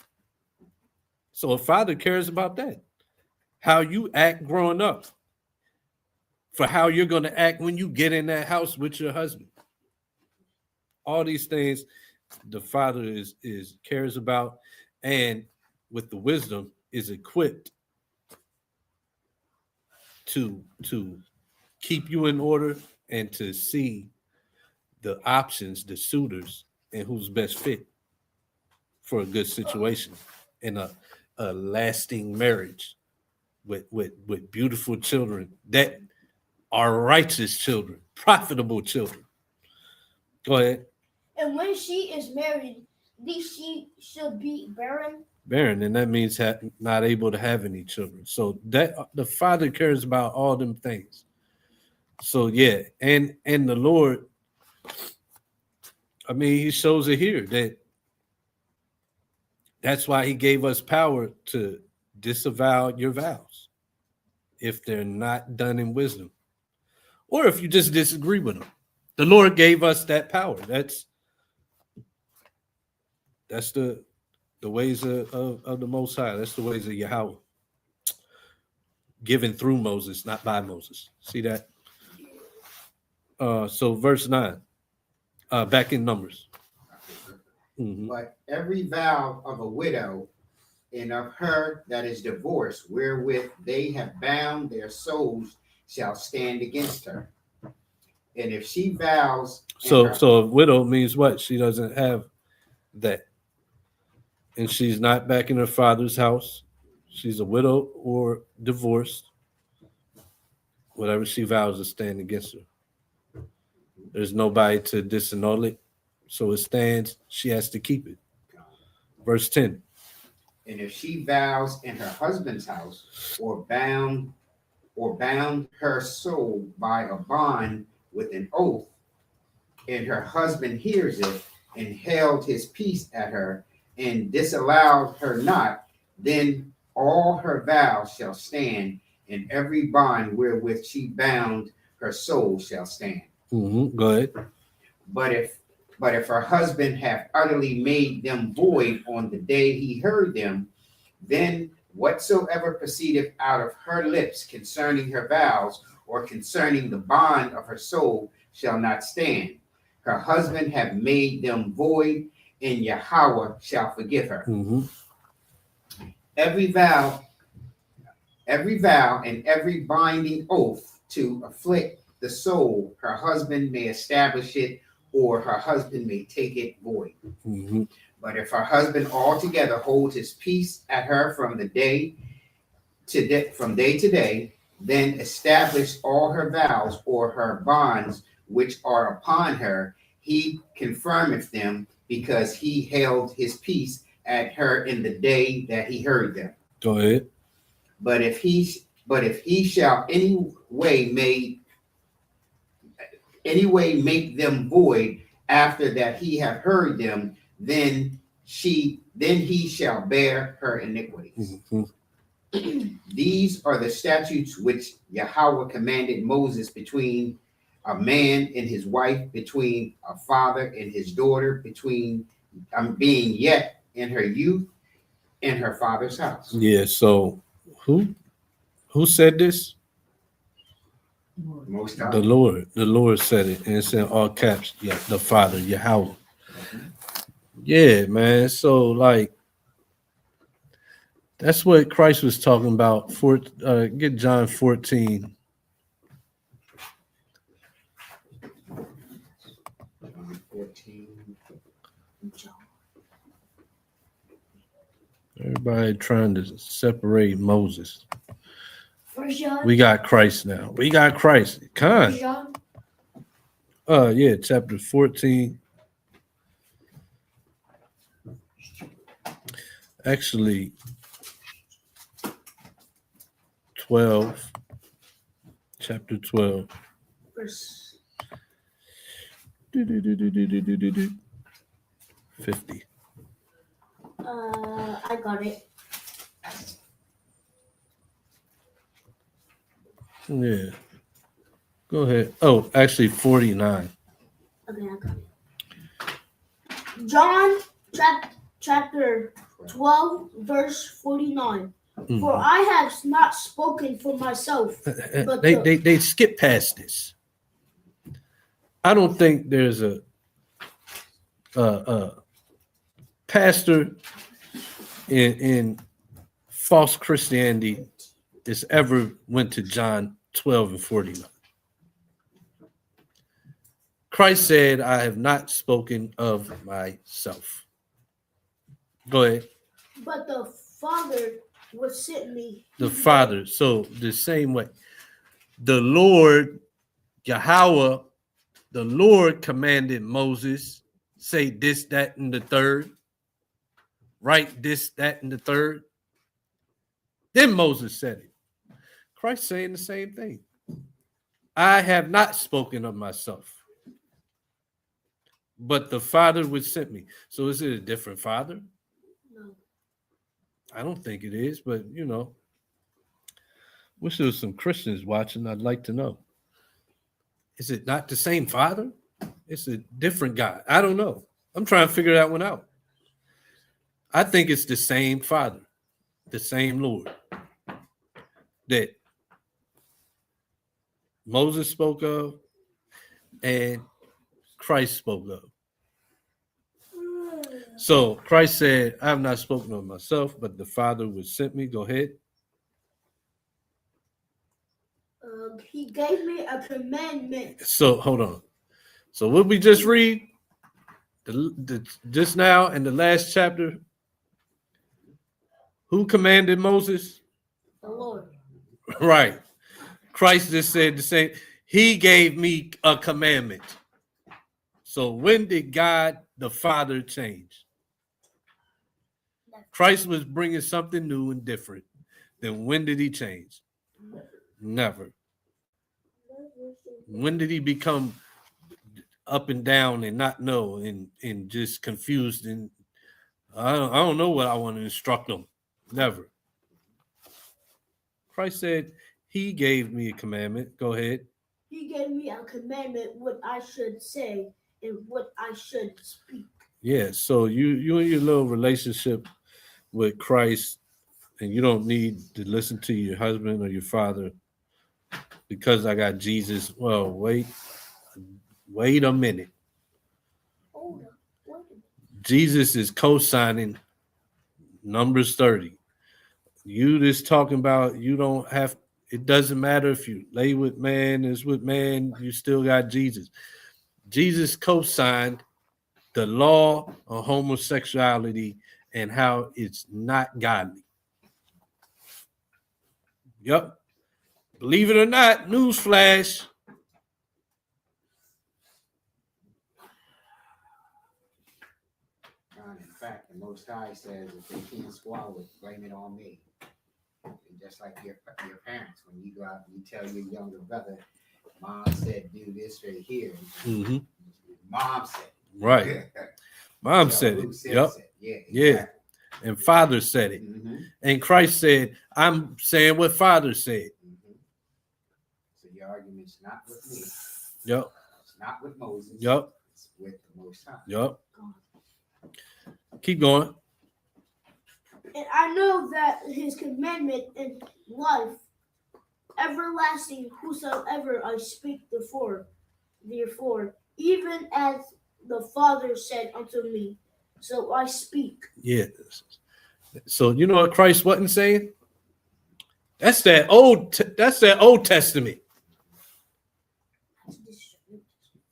So a father cares about that. How you act growing up. For how you're going to act when you get in that house with your husband. All these things the father is cares about, and with the wisdom is equipped to keep you in order and to see the options, the suitors, and who's best fit for a good situation and a lasting marriage with beautiful children that are righteous children, profitable children. Go ahead. And when she is married, she should be barren. Barren, and that means not able to have any children. So that the father cares about all them things. So yeah, and the Lord, I mean, he shows it here that's why he gave us power to disavow your vows if they're not done in wisdom, or if you just disagree with them. The Lord gave us that power. That's the ways of the Most High. That's the ways of Yahweh. Given through Moses, not by Moses. See that? So verse 9. Back in Numbers. Mm-hmm. But every vow of a widow and of her that is divorced, wherewith they have bound their souls, shall stand against her. And if she vows, so a widow means what? She doesn't have that, and she's not back in her father's house. She's a widow or divorced. Whatever she vows to stand against her. There's nobody to disannul it, so it stands. She has to keep it. Verse 10. And if she vows in her husband's house, or bound her soul by a bond with an oath, and her husband hears it, and held his peace at her, and disallowed her not, then all her vows shall stand, and every bond wherewith she bound her soul shall stand. Mm-hmm. Go ahead. But if her husband have utterly made them void on the day he heard them, then whatsoever proceedeth out of her lips concerning her vows, or concerning the bond of her soul, shall not stand. Her husband have made them void, and Yahweh shall forgive her. Mm-hmm. Every vow and every binding oath to afflict the soul, her husband may establish it, or her husband may take it void. Mm-hmm. But if her husband altogether holds his peace at her from day to day, then establish all her vows or her bonds which are upon her, he confirmeth them, because he held his peace at her in the day that he heard them. Go ahead. But if he shall any way make them void after that he have heard them, then he shall bear her iniquities. Mm-hmm. These are the statutes which Yahweh commanded Moses between a man and his wife, between a father and his daughter, between being yet in her youth in her father's house. Yeah. So who said this? Most High. The Lord said it, and it's in all caps. Yeah, the Father, Yahweh. Yeah, man. So like, that's what Christ was talking about. Get John 14. John 14. Everybody trying to separate Moses. First John. We got Christ now. We got Christ. First John. Yeah, chapter 14. Actually, 12. Chapter 12. Verse 50. I got it. Yeah. Go ahead. Oh, actually 49. Okay, I got it. John chapter 12, verse 49. Mhm. For I have not spoken for myself, but They skip past this. I don't think there's a pastor in false Christianity that's ever went to John 12 and 49. Christ said, I have not spoken of myself. Go ahead. but the Father was sent me. The Father. So the same way. The Lord, Yahweh, the Lord commanded Moses, say this, that, and the third. Write this, that, and the third. Then Moses said it. Christ saying the same thing. I have not spoken of myself, but the Father which sent me. So is it a different Father? No. I don't think it is, but wish there was some Christians watching. I'd like to know. Is it not the same Father? It's a different God. I don't know. I'm trying to figure that one out. I think it's the same Father, the same Lord that Moses spoke of and Christ spoke of. So Christ said, I have not spoken of myself, but the Father which sent me. Go ahead. He gave me a commandment. So hold on. So what we just read, just now in the last chapter, who commanded Moses? The Lord. Right. Christ just said the same. He gave me a commandment. So when did God the Father change? Christ was bringing something new and different. Then when did he change? Never. When did he become up and down and not know and just confused and I don't know what I want to instruct them? Never. Christ said he gave me a commandment. Go ahead. He gave me a commandment what I should say and what I should speak. Yeah, so you and your little relationship with Christ, and you don't need to listen to your husband or your father because I got Jesus. Well, wait a minute. Jesus is co-signing Numbers 30. You just talking about you don't have, it doesn't matter if you lay with man, is with man, you still got Jesus. Jesus co-signed the law of homosexuality and how it's not godly. Yep. Believe it or not, newsflash. In fact, the Most High says if they can't swallow it, blame it on me. And just like your parents, when you go out and you tell your younger brother, Mom said do this right here. Mm-hmm. Mom said. Right. Mom said it. Yep. Yeah. Yeah. And Father said it. Mm-hmm. And Christ said, I'm saying what Father said. Mm-hmm. So your argument's not with me. Yep. It's not with Moses. Yep. It's with the Most High. Yep. Keep going. And I know that his commandment and life everlasting, whosoever I speak therefore, even as the Father said unto me, so I speak. Yeah. So you know what Christ wasn't saying? That's that Old Testament.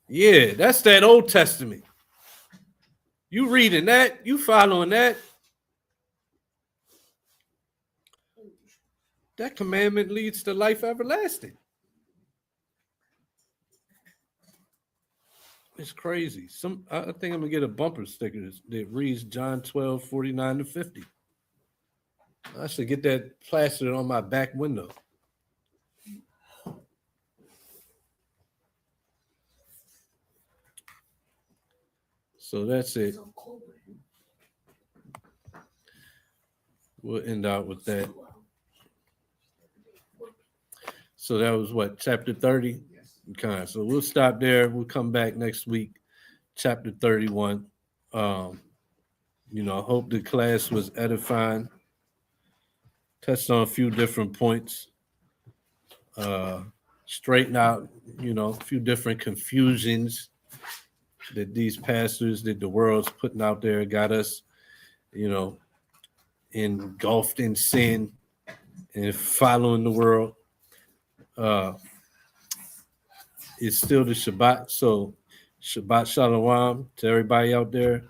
Yeah, that's that Old Testament. You reading that, you following that. That commandment leads to life everlasting. It's crazy. I think I'm gonna get a bumper sticker that reads John 12:49-50. I should get that plastered on my back window. So that's it. We'll end out with that. So that was what, chapter 30? Yes. Okay, so we'll stop there. We'll come back next week, chapter 31. I hope the class was edifying. Touched on a few different points. Straighten out, a few different confusions that these pastors that the world's putting out there got us, engulfed in sin and following the world. It's still the Shabbat, so Shabbat Shalom to everybody out there.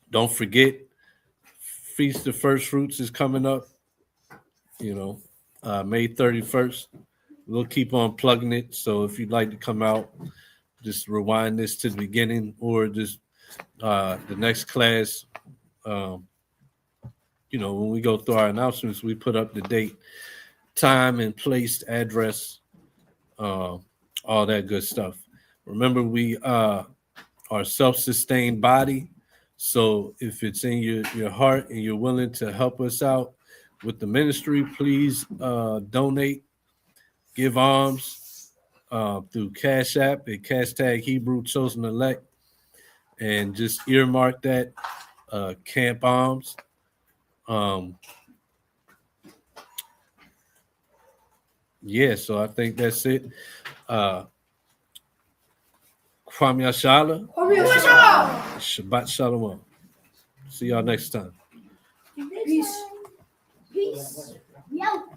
Don't forget, Feast of First Fruits is coming up, May 31st. We'll keep on plugging it. So if you'd like to come out, just rewind this to the beginning or just the next class. When we go through our announcements, we put up the date, time, and place, address, all that good stuff. Remember, we are a self-sustained body. So if it's in your heart and you're willing to help us out with the ministry, please donate, give alms through Cash App at # Hebrew Chosen Elect, and just earmark that Camp Alms. So I think that's it. Kwam Yashala. Shabbat Shalom. See y'all next time. Peace. Peace. Yo.